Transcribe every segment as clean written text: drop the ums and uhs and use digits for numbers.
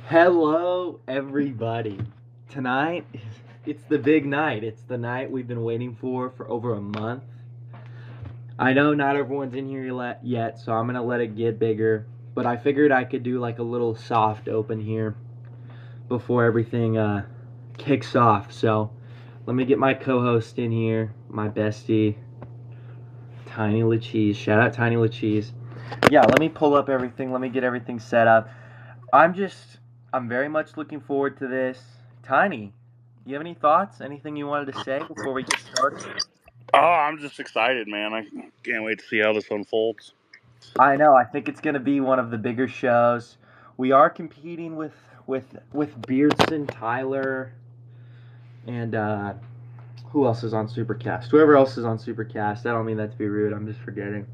Hello, everybody. Tonight, it's the big night. It's the night we've been waiting for over a month. I know not everyone's in here yet, so I'm gonna let it get bigger. But I figured I could do like a little soft open here before everything kicks off. So let me get my co-host in here, my bestie, Tiny LaCheese. Shout out Tiny LaCheese. Yeah, let me pull up everything. Let me get everything set up. I'm very much looking forward to this. Tiny, do you have any thoughts? Anything you wanted to say before we get started? Oh, I'm just excited, man. I can't wait to see how this unfolds. I know. I think it's going to be one of the bigger shows. We are competing with Beardson, Tyler, and who else is on Supercast? Whoever else is on Supercast. I don't mean that to be rude. I'm just forgetting.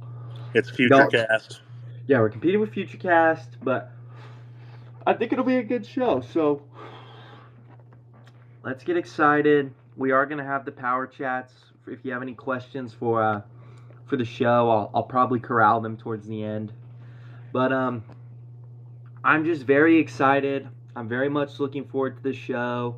It's Don't. Futurecast. Yeah, we're competing with Futurecast, but I think it'll be a good show. So let's get excited. We are going to have the power chats. If you have any questions for the show, I'll probably corral them towards the end. But I'm just very excited. I'm very much looking forward to the show.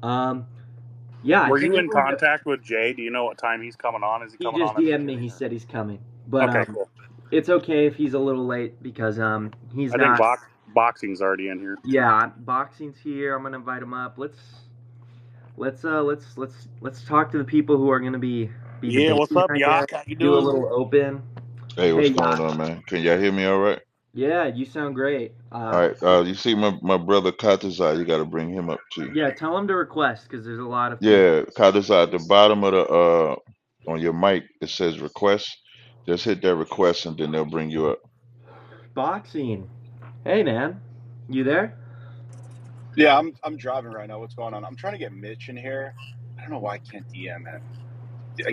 Yeah, Were you in contact with Jay? Do you know what time he's coming on? Is he coming just on? DM'd me. He said he's coming, but Okay, cool. it's okay if he's a little late because he's I not. think boxing's already in here. Yeah, boxing's here. I'm gonna invite him up. Let's talk to the people who are gonna be Yeah, debating. what's up, I Yak? guess. How you Do a doing? little open. Hey, what's Hey, going on, man? Can y'all hear me all right? Yeah, you sound great. All right. You see my brother Chaataza, you got to bring him up too. Yeah, tell him to request because there's a lot of people. Yeah, Chaataza, at the bottom of the on your mic it says request. Just hit that request and then they'll bring you up. Boxing. Hey, man, you there? Yeah, I'm driving right now. What's going on? I'm trying to get Mitch in here. I don't know why I can't DM him.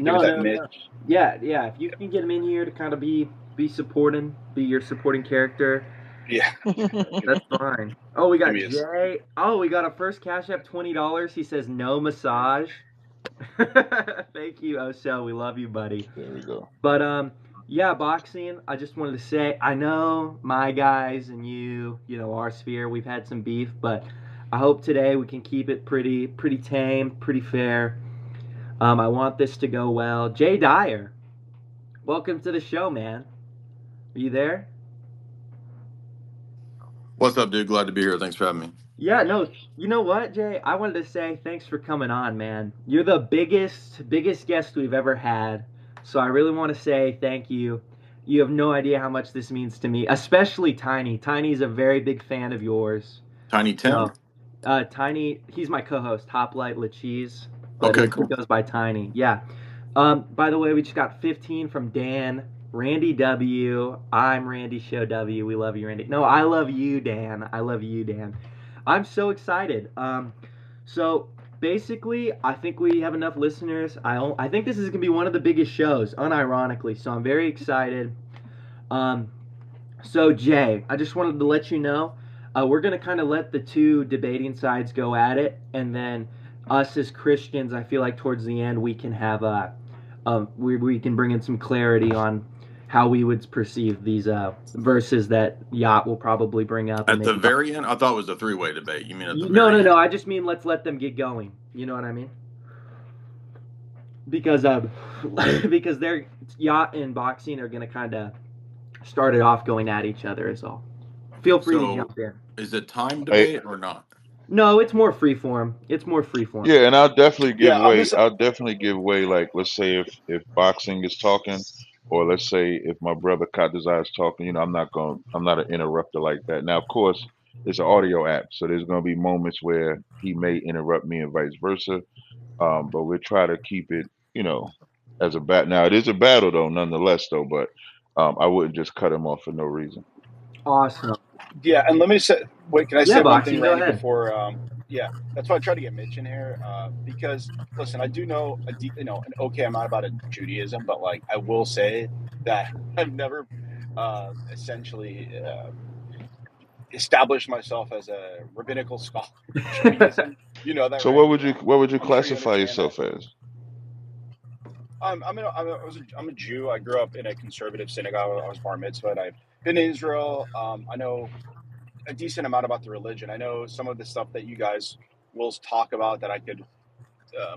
No. Mitch. Yeah. If you can get him in here to kind of be your supporting character. Yeah, That's fine. Oh, we got Give me a Jay. Oh, we got a first Cash App $20. He says no massage. Thank you, Osel. We love you, buddy. There we go. But yeah, boxing. I just wanted to say, I know my guys and you know, our sphere. We've had some beef, but I hope today we can keep it pretty tame, pretty fair. I want this to go well. Jay Dyer, welcome to the show, man. Are you there? What's up, dude? Glad to be here. Thanks for having me. Yeah, no, you know what, Jay? I wanted to say thanks for coming on, man. You're the biggest guest we've ever had. So I really want to say thank you. You have no idea how much this means to me, especially Tiny. Tiny's a very big fan of yours. Tiny Tim? Tiny, he's my co-host, Hoplite LaCheese. Okay, cool. He goes by Tiny. Yeah. By the way, we just got 15 from Dan. Randy W. I'm Randy Show W. We love you, Randy. No, I love you, Dan. I love you, Dan. I'm so excited. So basically, I think we have enough listeners. I think this is gonna be one of the biggest shows, unironically. So I'm very excited. So Jay, I just wanted to let you know, we're gonna kind of let the two debating sides go at it, and then us as Christians, I feel like towards the end we can have we can bring in some clarity on how we would perceive these verses that Yacht will probably bring up. At the very end? I thought it was a three-way debate. You mean at the No, very end? I just mean let's let them get going. You know what I mean? Because they're Yacht and boxing are gonna kind of start it off going at each other is all. Feel free to jump in. Is it time debate or not? No, it's more freeform. Yeah, and I'll definitely give way. just- I'll definitely give way. Like, let's say if boxing is talking, or let's say if my brother Chaataza is talking, you know, I'm not an interrupter like that. Now, of course, it's an audio app, so there's gonna be moments where he may interrupt me and vice versa. But we'll try to keep it, you know, as a bat. Now, it is a battle though, nonetheless, though. But I wouldn't just cut him off for no reason. Awesome. Yeah, and let me say, wait, can I say one thing, Randy, ahead. before? Yeah, that's why I tried to get Mitch in here because, listen, I do know an okay amount about Judaism, but like I will say that I've never essentially established myself as a rabbinical scholar in Judaism. You know that. So right? what would you I'm classify sure you yourself as? I'm a Jew. I grew up in a conservative synagogue. I was bar mitzvah. I've been to Israel. I know a decent amount about the religion. I know some of the stuff that you guys will talk about that I could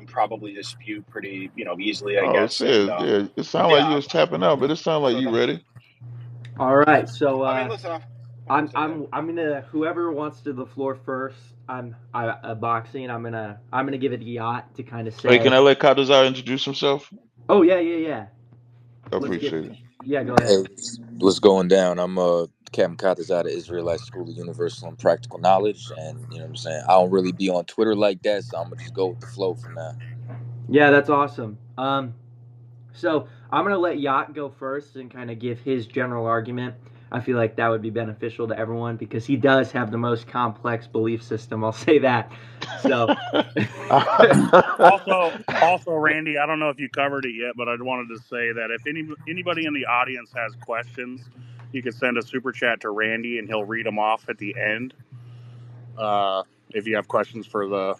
probably dispute pretty, easily, I Oh, it guess. And says, yeah, it sounded like yeah, you was tapping out, but it sounded like so you that, ready. All right, so I mean, listen, I'm so yeah. I'm gonna whoever wants to the floor first. Boxing. I'm gonna give it to Yacht to kind of Hey, can say. I let Chaataza introduce himself? Oh yeah. I Let's get. appreciate it. Yeah, go Hey, ahead. what's going down? I'm Captain Chaataza out of Israelite School of Universal and Practical Knowledge, and you know what I'm saying. I don't really be on Twitter like that, so I'm gonna just go with the flow for now. Yeah, that's awesome. So I'm gonna let Yacht go first and kind of give his general argument. I feel like that would be beneficial to everyone because he does have the most complex belief system. I'll say that. So. Also, Randy, I don't know if you covered it yet, but I wanted to say that if anybody in the audience has questions, you can send a super chat to Randy, and he'll read them off at the end. If you have questions for the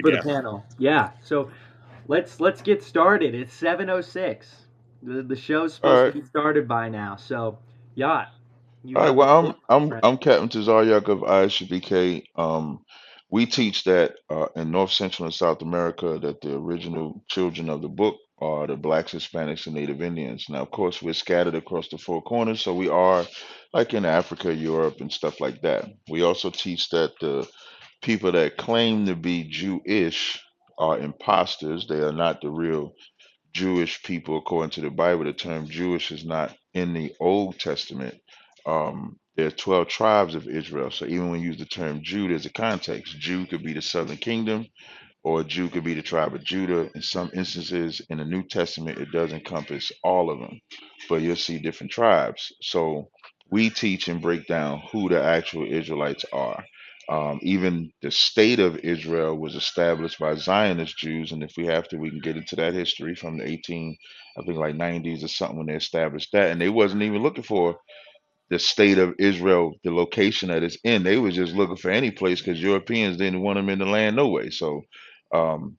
For the guests. panel, yeah. So let's get started. It's 7:06. The show's All supposed to right. be started by now. So, Yacht, you All right. have the Well, floor, I'm friend. I'm Captain Tazaryach of Isupk. We teach that in North Central and South America that the original children of the book are the blacks, Hispanics, and Native Indians. Now, of course, we're scattered across the four corners, so we are like in Africa, Europe, and stuff like that. We also teach that the people that claim to be Jewish are imposters. They are not the real Jewish people according to the Bible. The term Jewish is not in the Old Testament. There are 12 tribes of Israel. So even when you use the term Jew, there's a context. Jew could be the southern kingdom, or a Jew could be the tribe of Judah. In some instances, in the New Testament, it does encompass all of them, but you'll see different tribes. So we teach and break down who the actual Israelites are. Even the state of Israel was established by Zionist Jews, and if we have to, we can get into that history from the 18, I think like 90s or something when they established that, and they wasn't even looking for the state of Israel, the location that it's in. They was just looking for any place because Europeans didn't want them in the land no way. So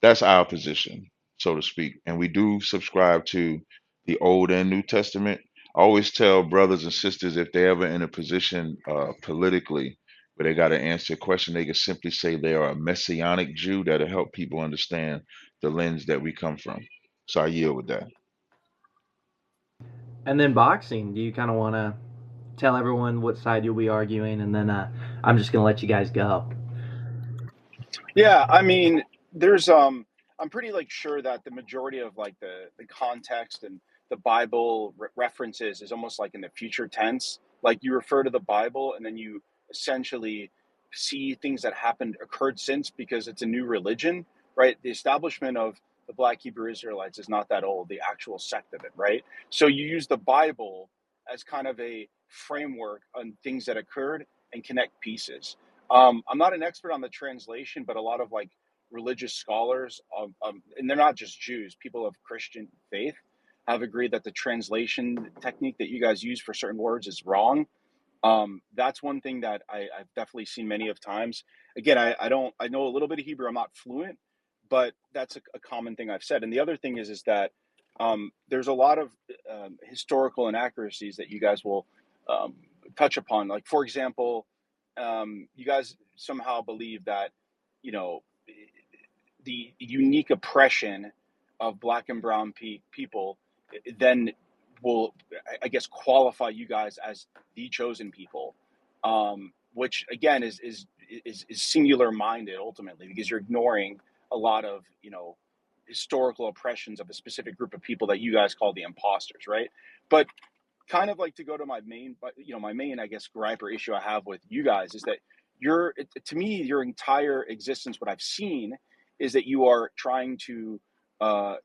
that's our position, so to speak. And we do subscribe to the Old and New Testament. I always tell brothers and sisters if they're ever in a position politically where they got to answer a question, they can simply say they are a messianic Jew. That'll help people understand the lens that we come from. So I yield with that. And then boxing. Do you kind of want to tell everyone what side you'll be arguing, and then I'm just gonna let you guys go. Yeah, I mean, there's I'm pretty like sure that the majority of like the context and the Bible references is almost like in the future tense. Like you refer to the Bible and then you essentially see things that occurred since because it's a new religion, right? The establishment of the Black Hebrew Israelites is not that old, the actual sect of it, right? So you use the Bible as kind of a framework on things that occurred and connect pieces. I'm not an expert on the translation, but a lot of like religious scholars, and they're not just Jews, people of Christian faith, have agreed that the translation technique that you guys use for certain words is wrong. That's one thing that I've definitely seen many of times. Again, I know a little bit of Hebrew. I'm not fluent, but that's a common thing I've said. And the other thing is that there's a lot of historical inaccuracies that you guys will um, touch upon. Like, for example, you guys somehow believe that, you know, the unique oppression of black and brown people then will, I guess, qualify you guys as the chosen people, which again is singular minded ultimately because you're ignoring a lot of historical oppressions of a specific group of people that you guys call the imposters, right? But kind of like to go to my main, my main, I guess, gripe or issue I have with you guys is that to me, your entire existence, what I've seen is that you are trying to uh,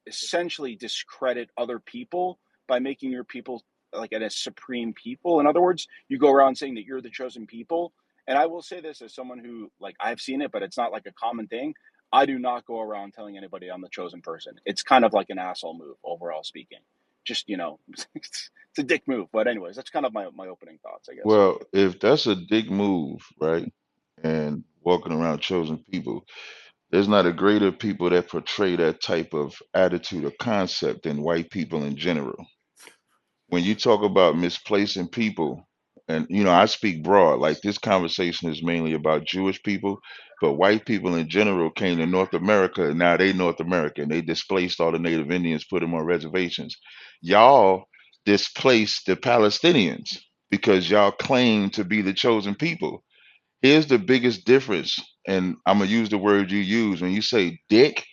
essentially discredit other people by making your people like a supreme people. In other words, you go around saying that you're the chosen people. And I will say this as someone who, like, I've seen it, but it's not like a common thing. I do not go around telling anybody I'm the chosen person. It's kind of like an asshole move, overall speaking. Just, it's a dick move. But anyways, that's kind of my opening thoughts, I guess. Well, if that's a big move, right, and walking around chosen people, there's not a greater people that portray that type of attitude or concept than white people in general. When you talk about misplacing people, and I speak broad. Like this conversation is mainly about Jewish people, but white people in general came to North America, and now they North American. They displaced all the Native Indians, put them on reservations. Y'all displaced the Palestinians because y'all claim to be the chosen people. Here's the biggest difference, and I'm gonna use the word you use when you say dick.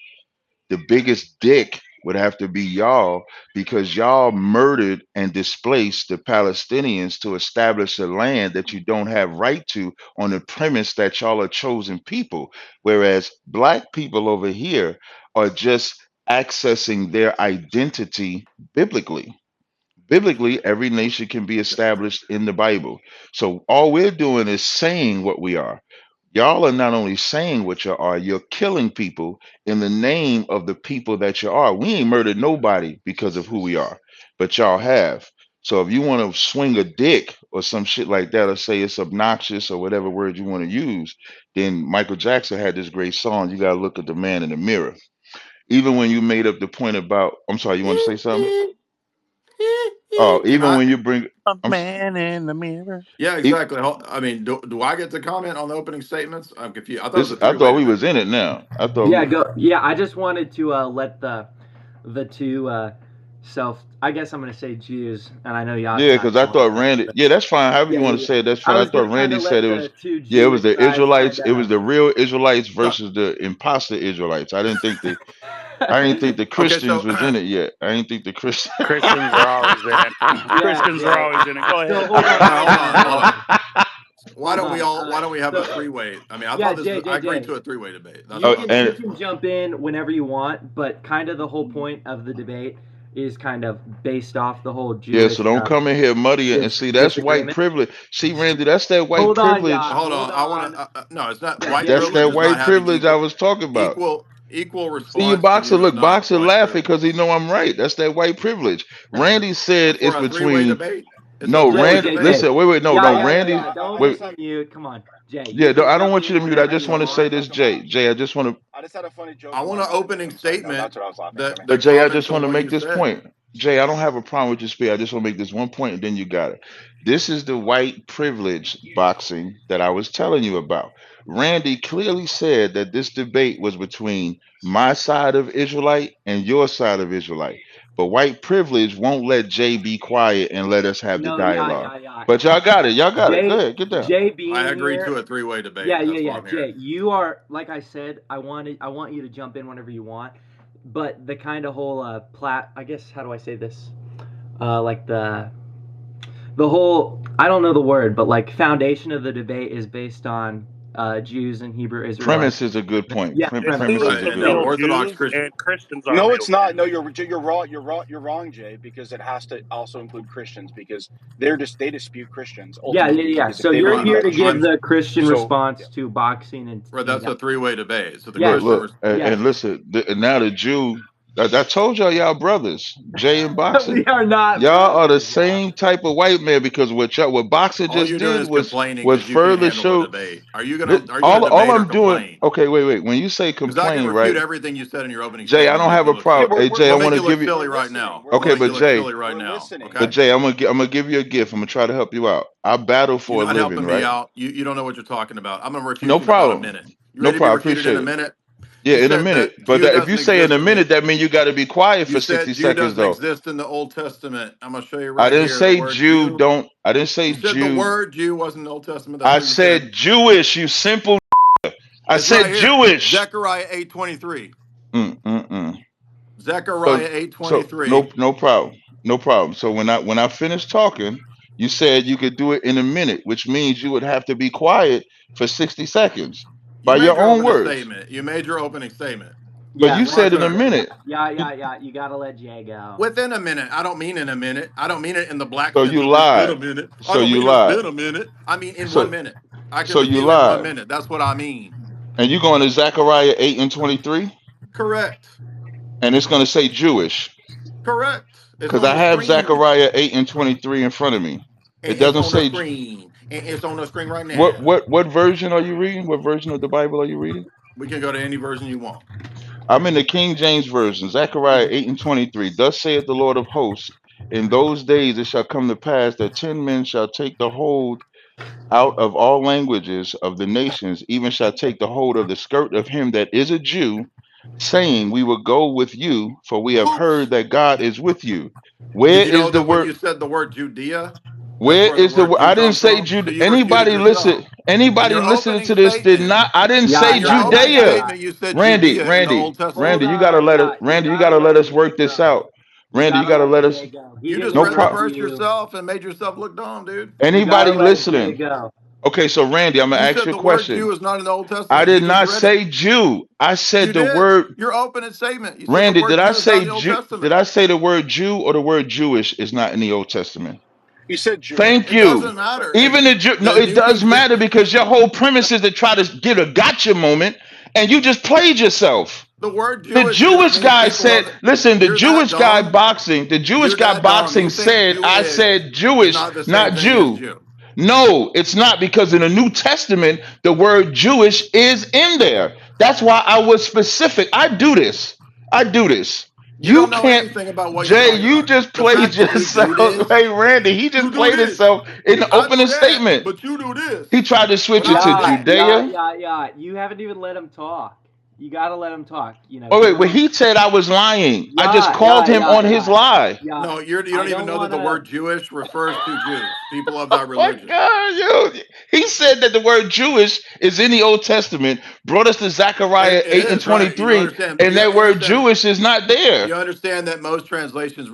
The biggest dick would have to be y'all because y'all murdered and displaced the Palestinians to establish a land that you don't have right to on the premise that y'all are chosen people. Whereas black people over here are just accessing their identity biblically. Biblically, every nation can be established in the Bible. So all we're doing is saying what we are. Y'all are not only saying what you are, you're killing people in the name of the people that you are. We ain't murdered nobody because of who we are, but y'all have. So if you want to swing a dick or some shit like that, or say it's obnoxious or whatever word you want to use, then Michael Jackson had this great song. You got to look at the man in the mirror. Even when you made up the point about, I'm sorry, you want to say something? Oh, Can even I? when you bring, A I'm, man in the mirror. Yeah, e- exactly. I mean, do I get to comment on the opening statements? I'm confused. I thought it was this, a I three-way thought we debate. was in it now. I thought Yeah, we, go. Yeah, I just wanted to let the two I guess I'm gonna say Jews, and I know yeah, Yacht's because not I going thought to. Randy, But yeah, that's fine. However you yeah, want yeah, to yeah. say it, that's I fine. I was thought gonna kind Randy of said let it was, the two yeah, it was Jewish the guys Israelites, kind it was of. the real Israelites So, versus the imposter Israelites. I didn't think the okay, Christians so was in it yet. I didn't think the Christians. Christians are always in it. Yeah, Christians are Jay. always in it. Go So ahead. hold on, all right, hold hold on, on, hold hold on. on, Why hold don't we on. all? Why don't we have a So three-way? I mean, I yeah, thought this Jay, was. I Jay, agreed Jay. to a three-way debate. That's You what Oh, I can was you and saying. can jump in whenever you want, but kind of the whole point of the debate is kind of based off the whole yeah, so Jewish don't come in here muddy and see that's white disagreement. privilege. See, Randy, that's that white Hold on, privilege. yeah, Hold hold on. I want on. to. No, it's not. Yeah, White Jay, That's you privilege that is can. not white having privilege I was talking about. equal See, response to Boxer, you is look, not Boxer white laughing because privilege. he know I'm right. That's that white privilege. Randy said For it's a three-way between. debate, it's a No, three-way Jay, Rand. Jay, debate. Jay. Listen, wait, no, Yeah, no, yeah, yeah, Randy. yeah. Don't I just Wait, just mute. Come on, Jay. You yeah, no, can I don't jump want you in to mute. I whenever just you want to say want. this, come on. Jay. I just want to. I just had a funny joke I in want my an mind. opening I'm sorry. No, statement that's what I was laughing. Go that ahead. But that Jay, I comments just on want to what make you this said. point. Jay, I don't have a problem with your speed. I just want to make this one point, and then you got it. This is the white privilege boxing that I was telling you about. Randy clearly said that this debate was between my side of Israelite and your side of Israelite. But white privilege won't let Jay be quiet and let us have the No, yeah, dialogue. yeah, yeah. But y'all got it. Y'all got it. Go Jay, ahead, get down. Jay I being agreed to here. a three-way Yeah, debate. yeah, That's why yeah. I'm here. Jay, you are like I said. I want you to jump in whenever you want. But the kind of whole I guess how do I say this? Like the whole I don't know the word, but like foundation of the debate is based on Jews and Hebrew Israelites. Premise is a good point. Yeah, It's premise. Premise is Right, a it's and good the still one. Orthodox Jews Christian. and Christians are No, real it's not. No, Jews. you're wrong, Jay, because it has to also include Christians because they dispute Christians Yeah, yeah, ultimately yeah. because if So they you're Right, believe here that to give I'm Jews, the Christian so yeah, response to boxing and right. team. That's Yeah. a three-way debate. So the Yes, Christian. Look, yes. and listen. Now the Jew. I told y'all brothers. Jay and Boxer. We are not Y'all are the brothers. Yeah. same type of white man because what Boxer All just you're doing did is complaining was because you can't further handle the show. debate. Are you gonna All debate or I'm doing. complain? Okay, wait. When you say Because I can complain, refute right, everything you said in your opening Jay? I statement and don't make have you a look yeah, problem. silly. Hey, Jay, I I'm gonna want make to you look give you. silly we're right listening, now. we're I'm gonna Okay, make you but look listening, Jay, silly right we're now. listening. Okay. but Jay, I'm gonna give you a gift. I'm gonna try to help you out. I battle You're for a not living, helping me right? out. You don't know what you're talking about. I'm gonna refute No you in about a problem. minute. You No ready to be problem. refuted in Appreciate a it. minute? Yeah, You in a said minute. that But Jew if you doesn't say in exist a in the. minute, that means you got to be quiet You for said 60 Jew seconds, doesn't though. exist in the Old Testament. I'm gonna show you I right didn't here. The say word Jew. Jew. Don't. I didn't say You said the Jew. word Jew wasn't in the Old Testament. That's I what you said. said Jewish. You simple. I It's right said here. Jewish. Zechariah 8:23. Mm-mm-mm. So Zechariah so 8:23. no problem. No problem. So when I finished talking, you said you could do it in a minute, which means you would have to be quiet for 60 seconds You by made your your own opening words. statement. You made your opening statement. But Yeah, you It's my said in a turn. minute. yeah, You- yeah, yeah. You gotta let Jay go. Within a minute. I don't mean in a minute. I don't mean it in the black So sense you of it's been lied. a minute. I So don't you mean it's lied. been a minute. I mean in So 1 minute. I can so you review in one lied. minute. That's what I mean. And you going to Zechariah 8 and 23, Correct. and it's going to say Jewish Correct. It's because on I the have screen. Zechariah 8 and 23 in front of me. And It it's doesn't on the say screen. And it's on the screen right what now. what what version are you reading? What version of the Bible are you reading? We can go to any version you want. I'm in the King James version. Zechariah 8 and 23. Thus saith the Lord of hosts, In those days it shall come to pass that 10 men shall take the hold out of all languages of the nations, even shall take the hold of the skirt of him that is a Jew, saying, we will go with you, for we have heard Oops. that God is with you. Did Where you know is the that when word? you said the word Judea, that's Where where the is the word word? Jew I didn't comes say from? So Jude. you refuted Anybody listen? yourself. In Anybody your listening opening to this did statement, not. I didn't Yeah, say in your yeah, yeah, opening yeah, Judea. yeah. statement, you said Randy, Judea in the Randy, Old Testament. Hold Randy, you gotta on, let us. yeah. You Randy, you gotta gotta let let us Jay work this go. out. You Randy, you gotta gotta let let us. Jay go. He You didn't just No read the problem. interrupt verse you. yourself and made yourself look dumb, dude. You Anybody gotta let Jay listening? go. Okay, so Randy, I'm gonna You ask said you a the word question. Jew is not in the Old I Testament. You did just not read it. say Jew. I said You the did. word. Your opening statement. You said the Randy, did word I Jew is not say in the Old Jew? Did Testament. I say the word Jew or the word Jewish is not in the Old Testament? You said Jewish. Thank It you. doesn't matter. Even the Jew, no, The it New does King James. matter because your whole premise is to try to get a gotcha moment, and you just played yourself. The word The Jewish just Jewish means guy people said, of. listen, the You're that Jewish guy dumb. boxing, the Jewish You're guy that dumb. boxing You think said, I Jewish said is Jewish, not the same not thing as Jew. Jew. No, it's not because in the New Testament, the word Jewish is in there. That's why I was specific. I do this. I do this. You You don't know can't, anything about what you're Jay, talking you about. just The played fact that you do yourself. this, Hey, Randy, he you just do played this. himself in the I do opening that, statement. but you do this. He tried to But switch it I to do Yeah, that. yeah, Judea. yeah, yeah. You haven't even let him talk. You gotta let him talk. Oh, wait, Give him well, a. he said I was lying. I just Yeah, called yeah, him yeah, on his yeah, lie. yeah. No, you I don't even don't know that the wanna. word Jewish refers to Jews, people of Oh that my religion. God, yo. He said that the word Jewish is in the Old Testament, brought us to Zechariah It 8 and is right. You 23, understand? and that word Jewish is not there. You understand that most translations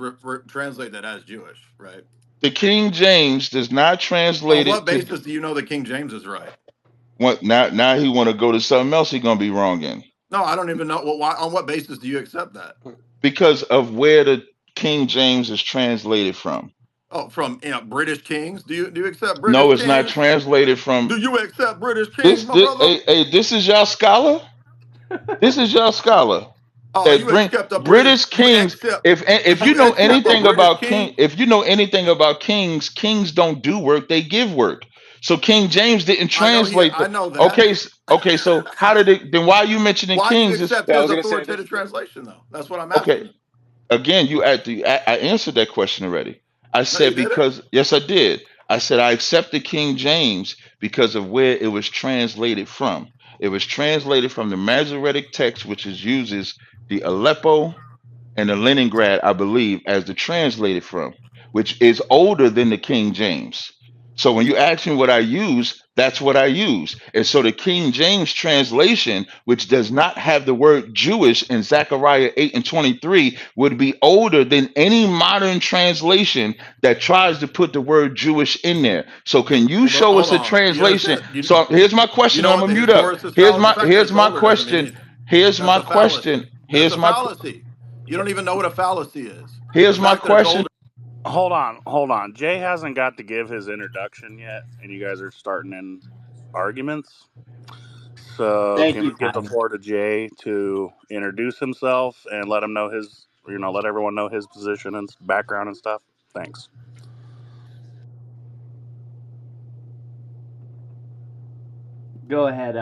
translate that as Jewish, right? The King James does not On translate what it to basis do you know the King James is right? what now he want to go to something else he gonna be wrong in. No, I don't even know. Well, why? On what basis do you accept that? Because of where the King James is translated from. Oh, from British kings? Do you accept British No, it's not kings? translated from Do you accept British kings, this. my brother? Hey, this is y'all scholar. This is y'all scholar. Oh, That you bring accept a British. British You kings. accept. If you You know accept a anything British about king, king? if you know anything about kings, kings don't do work; they give work. So King James didn't I know he. translate I the. know that. Okay, okay. So how did it? Then why are you mentioning Why do you kings? Is accept Yeah, I his was gonna say this. authoritative translation, though? That's what I'm okay. asking. Again, you at the. I answered that question already. I No, you said didn't. because yes, I did. I said I accepted King James because of where it was translated from. It was translated from the Masoretic text, which is uses the Aleppo and the Leningrad, I believe, as the translated from, which is older than the King James. So when you ask me what I use, that's what I use. And so the King James translation, which does not have the word Jewish in Zechariah 8 and 23, would be older than any modern translation that tries to put the word Jewish in there. So can you Well, show hold us a on. You translation? understand? So here's my You question, know and I'm what gonna the mute up. historicist fallacy? The fact that Here's it's my older doesn't mean question. anything. Here's That's my a fallacy. question. That's a fallacy. You don't even know what a fallacy is. The Here's my fact that it's question. older. Hold on. Jay hasn't got to give his introduction yet, and you guys are starting in arguments. So Thank can we you, get the Tony. floor to Jay to introduce himself and let him know his, let everyone know his position and background and stuff? Thanks. Go ahead,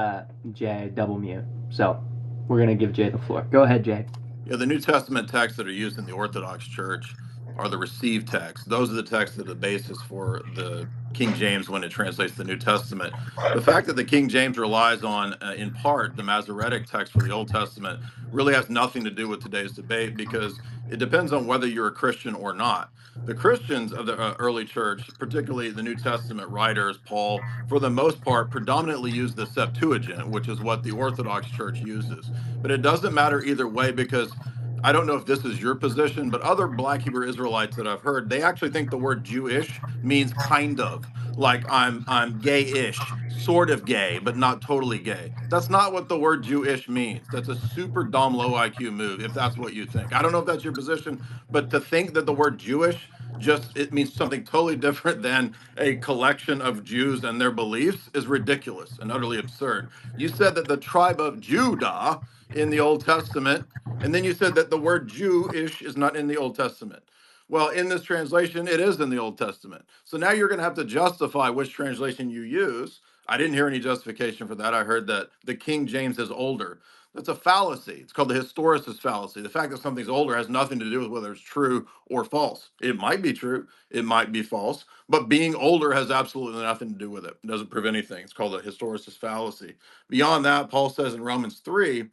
Jay. Double mute. So we're gonna give Jay the floor. Go ahead, Jay. Yeah, the New Testament texts that are used in the Orthodox Church are the received texts. Those are the texts that are the basis for the King James when it translates the New Testament. The fact that the King James relies on, in part, the Masoretic text for the Old Testament really has nothing to do with today's debate because it depends on whether you're a Christian or not. The Christians of the early church, particularly the New Testament writers, Paul, for the most part, predominantly use the Septuagint, which is what the Orthodox Church uses. But it doesn't matter either way because I don't know if this is your position, but other Black Hebrew Israelites that I've heard, they actually think the word Jewish means kind of, like I'm gay-ish, sort of gay, but not totally gay. That's not what the word Jewish means. That's a super dumb low IQ move if that's what you think. I don't know if that's your position, but to think that the word Jewish just it means something totally different than a collection of Jews and their beliefs is ridiculous and utterly absurd. You said that the tribe of Judah in the Old Testament, and then you said that the word Jewish is not in the Old Testament. Well, in this translation, it is in the Old Testament. So now you're going to have to justify which translation you use. I didn't hear any justification for that. I heard that the King James is older. That's a fallacy. It's called the historicist fallacy. The fact that something's older has nothing to do with whether it's true or false. It might be true, it might be false, but being older has absolutely nothing to do with it. It doesn't prove anything. It's called a historicist fallacy. Beyond that, Paul says in Romans 3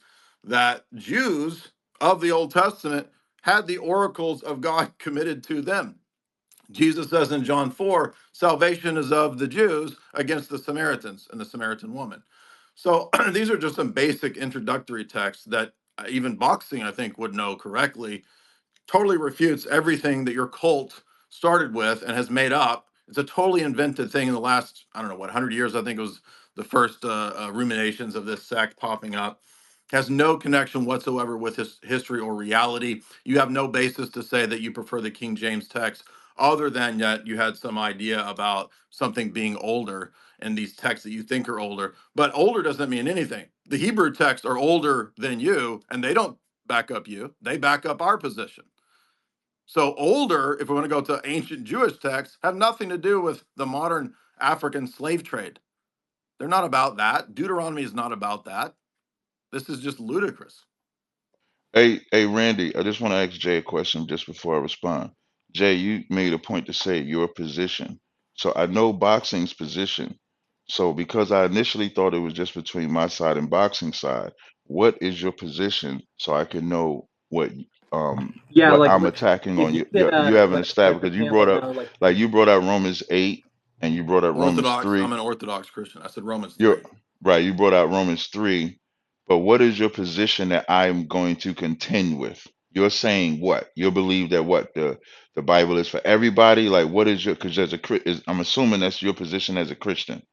that Jews of the Old Testament had the oracles of God committed to them. Jesus says in John 4, salvation is of the Jews against the Samaritans and the Samaritan woman. So these are just some basic introductory texts that even boxing, I think, would know correctly. Totally refutes everything that your cult started with and has made up. It's a totally invented thing in the last, I don't know, what, 100 years, I think it was the first ruminations of this sect popping up. Has no connection whatsoever with his history or reality. You have no basis to say that you prefer the King James text other than yet you had some idea about something being older and these texts that you think are older. But older doesn't mean anything. The Hebrew texts are older than you, and they don't back up you. They back up our position. So older, if we want to go to ancient Jewish texts, have nothing to do with the modern African slave trade. They're not about that. Deuteronomy is not about that. This is just ludicrous. Hey, Randy, I just want to ask Jay a question just before I respond. Jay, you made a point to say your position. So I know boxing's position. So because I initially thought it was just between my side and boxing side, what is your position so I can know Yeah, what like I'm attacking if on you you could you haven't let established the because you panel brought up know, like, like you brought up Romans 8 and you brought up Romans Orthodox, 3. I'm an Orthodox Christian. I said Romans You're 3. right. You brought out Romans 3, but what is your position that I'm going to contend with? You're saying what? You believe that what the Bible is for everybody? Like, what is your? Because I'm assuming that's your position as a Christian.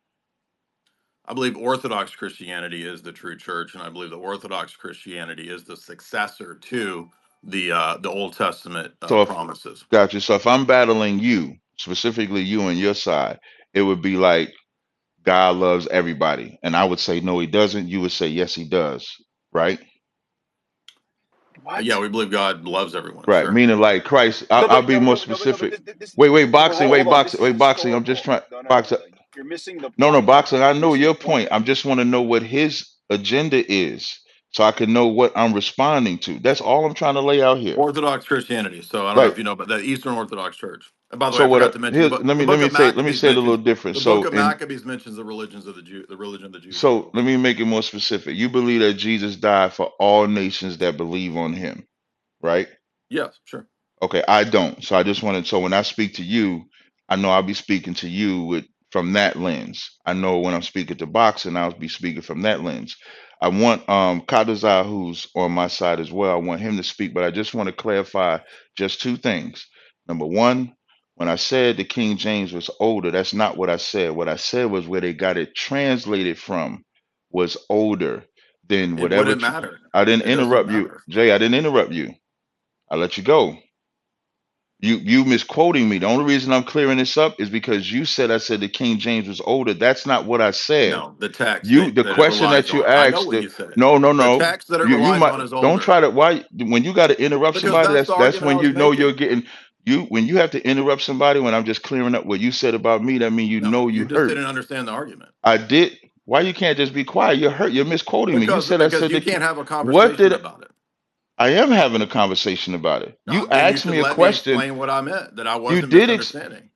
I believe Orthodox Christianity is the true church, and I believe that Orthodox Christianity is the successor to the Old Testament So if promises. gotcha. So if I'm battling you, specifically you and your side, it would be like God loves everybody, and I would say no, He doesn't. You would say yes, He does. Right? What? Yeah, we believe God loves everyone. Right. Sure. Meaning like Christ. No, I'll but be no, more no, no, but no, but specific. this. Wait, No, but boxing. Wait, hold on. This boxing. is Wait, boxing. I'm just historical. trying. No, no, no, no, Boxing. no. You're missing the No, no, point, bro. boxing. I You're know missing your the point. point. I just want to know what his agenda is, so I can know what I'm responding to. That's all I'm trying to lay out here. Orthodox Christianity. So I don't know Right. if you know, but the Eastern Orthodox Church. And by the way, So I what? forgot to mention Here, the let book me of Maccabees say it a little mentions different. the book So of in Maccabees mentions the religions of the religion of the Jews as so well. let me make it more specific. You believe that Jesus died for all nations that believe on Him, right? Yes, sure. Okay, I don't. So I just wanted, so when I speak to you, I know I'll be speaking to you with from that lens. I know when I'm speaking to boxing, I'll be speaking from that lens. I want Chaataza, who's on my side as well, I want him to speak, but I just want to clarify just two things. Number one, when I said the King James was older, that's not what I said. What I said was where they got it translated from was older than It whatever. wouldn't matter. I didn't It doesn't interrupt you, matter. Jay. I didn't interrupt you. I let you go. You misquoting me. The only reason I'm clearing this up is because you said I said the King James was older. That's not what I said. No, the text You the that it question relies that you on. I know asked, what you said. no, no, The no. text that it You relies might on is don't older try to why when you got to interrupt because somebody, that's the that's argument I when was you know you're making. getting you when you have to interrupt somebody when I'm just clearing up what you said about me, that means you No, know you you just hurt. didn't understand the argument I did. Why you can't just be quiet? You're hurt. You're misquoting me. You said I because said you the can't have a what conversation did about it. I am having a conversation about it. No, You then you asked should me a let me question. explain what I meant that I You wasn't did misunderstanding.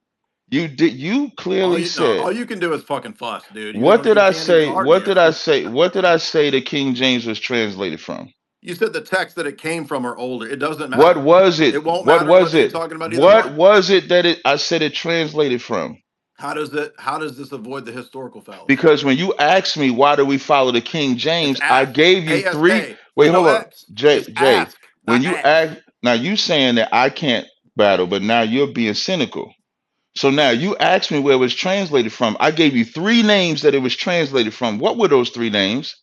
you clearly said All you can do is fucking fuss, dude. what did You I can't even say? What argue. did I say? What did I say the King James was translated from? You said the text that it came from are older. It doesn't What matter. was it? It won't What matter was whether you're it? talking about either What one. was it that I said it translated from? How does this avoid the historical fallacy? Because when you asked me why do we follow the King It's James, I ask. gave you three. ASK. Wait, There's no hold up, X. It's Jay. ask, When not you ask. ask, now you saying that I can't battle, but now you're being cynical. So now you asked me where it was translated from. I gave you three names that it was translated from. What were those three names?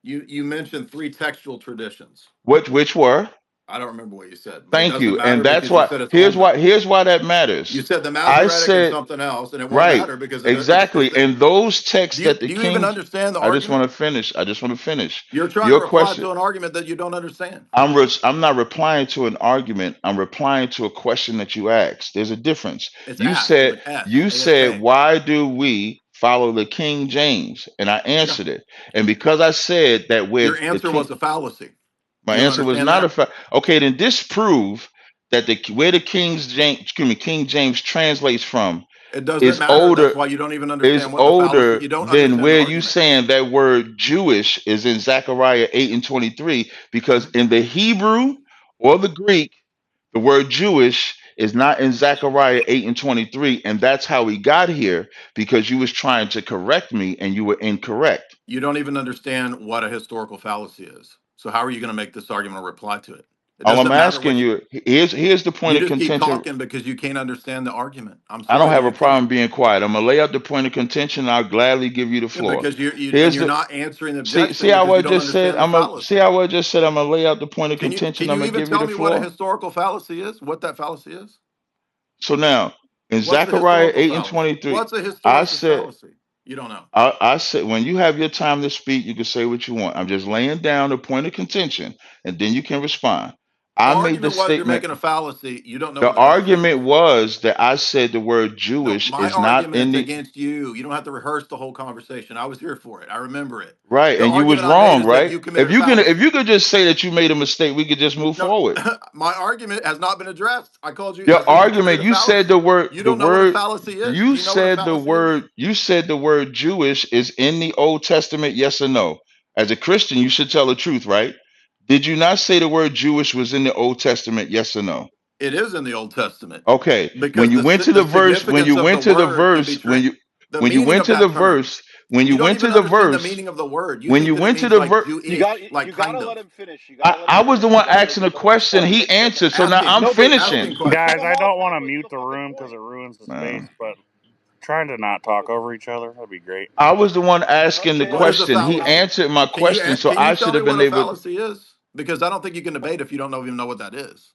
You mentioned three textual traditions. Which were? I don't remember what you said, but it Thank doesn't you. And matter that's because you why said it's older. here's why that You matters. said the I Masoretic and said something else, and it won't right, matter because exactly. And those texts that the do you even king understand the I just want argument? to finish. I just want to finish. You're trying to Your reply question to an argument that you don't understand. I'm not replying to an argument. I'm replying to a question that you asked. There's a difference. It's ask, like S, You ASK. said why do we follow the King James, and I Yeah. answered it. And because I said that where Your the answer king, was a fallacy. my You don't answer was understand not a that? fact. Okay, then disprove that the where the King James translates from It doesn't is matter. That's older why you don't even is understand what the fallacy. older You don't than understand the where you argument. saying that word Jewish is in Zechariah 8 and 23, because Mhm. in the Hebrew or the Greek, the word Jewish is not in Zechariah 8 and 23, and that's how we got here, because you was trying to correct me and you were incorrect. You don't even understand what a historical fallacy is. So how are you going to make this argument or reply to it? It All I'm doesn't matter asking what you, here's the you point of just keep contention. talking because you can't understand the argument. I'm I don't sorry that have a you can't. problem being quiet. I'm gonna lay out the point of contention. I'll gladly give you the Yeah, floor. because and Here's you're the not answering the see objection how because I you don't just said. understand the I'm gonna see fallacy. how I just said. I'm gonna lay out the point of Can contention. I'm you gonna even give you tell the me what a floor. historical fallacy is? What that fallacy is? So now in What's a Zechariah historical 8 and fallacy? 23, What's a I historical said fallacy? You don't know. I said when you have your time to speak, you can say what you want. I'm just laying down the point of contention, and then you can respond. The I made the argument was you're statement. making a fallacy. You don't know The what the fallacy argument is. was that I said the word No, Jewish my is not in argument's the against you. You don't have to rehearse the whole conversation. I was here for it. I remember it. right, The and you was argument I made wrong, is that right? you committed a If fallacy. you could just say that you made a mistake, we could just move No, forward. my argument has not been addressed. I called you. I Your said you committed argument, a you said the fallacy. word You the don't know what a word fallacy is. Do you you know what a said the fallacy is? word you said the word Jewish is in the Old Testament, yes or no? As a Christian, you should tell the truth, right? Did you not say the word Jewish was in the Old Testament, yes or no? It is in the Old Testament Okay. When because you went to the the verse, significance of the word can be the when you meaning went of to the that term. verse, when You you don't went to even the understand the verse, meaning of the word. You when think you that it went to means the like verse, Jewish, like you got to kind let of. him finish. You got to let him I was finish. the one Otherwise, asking you're the going to lose question. point. He answered. So Ask now him. I'm No, but finishing. Ask him Guys, questions. I cut him off don't want to halfway through mute the the fucking room because point. it ruins the space, Man. but trying to not talk over each other, that'd be great. I was the one Cut asking the Jay What off is a and let question. him He fallacy? talk. answered my question, so Can I you should tell me have been what a able. fallacy is? Because I don't think you can debate if you don't even know what that is.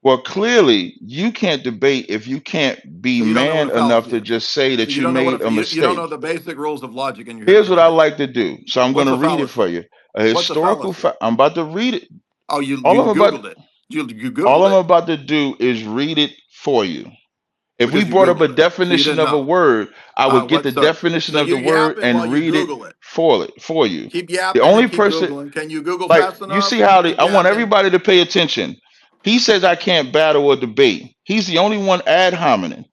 Well, clearly, you can't debate if you can't be So you don't know what man a enough fallacy to is. just say So that you you don't know made a you don't know mistake. the basic rules of logic, and you're here Here's for what I debate. like to do. So I'm going What's to a read it for fallacy? you. A What's a historical fallacy? fact. I'm about to read it. Oh, All you I'm about Googled it. You all Googled I'm it about to do is read it for you. If we because you brought up a Googled it. So you definition didn't of a know. word, I would get What? the definition So of you the word yapping while and you read it Google it. for you. Keep The yapping only and keep person, Googling. Can you Google like, fast you enough? see how Keep I want yapping. everybody to pay attention. He says I can't battle or debate. He's the only one ad hominem.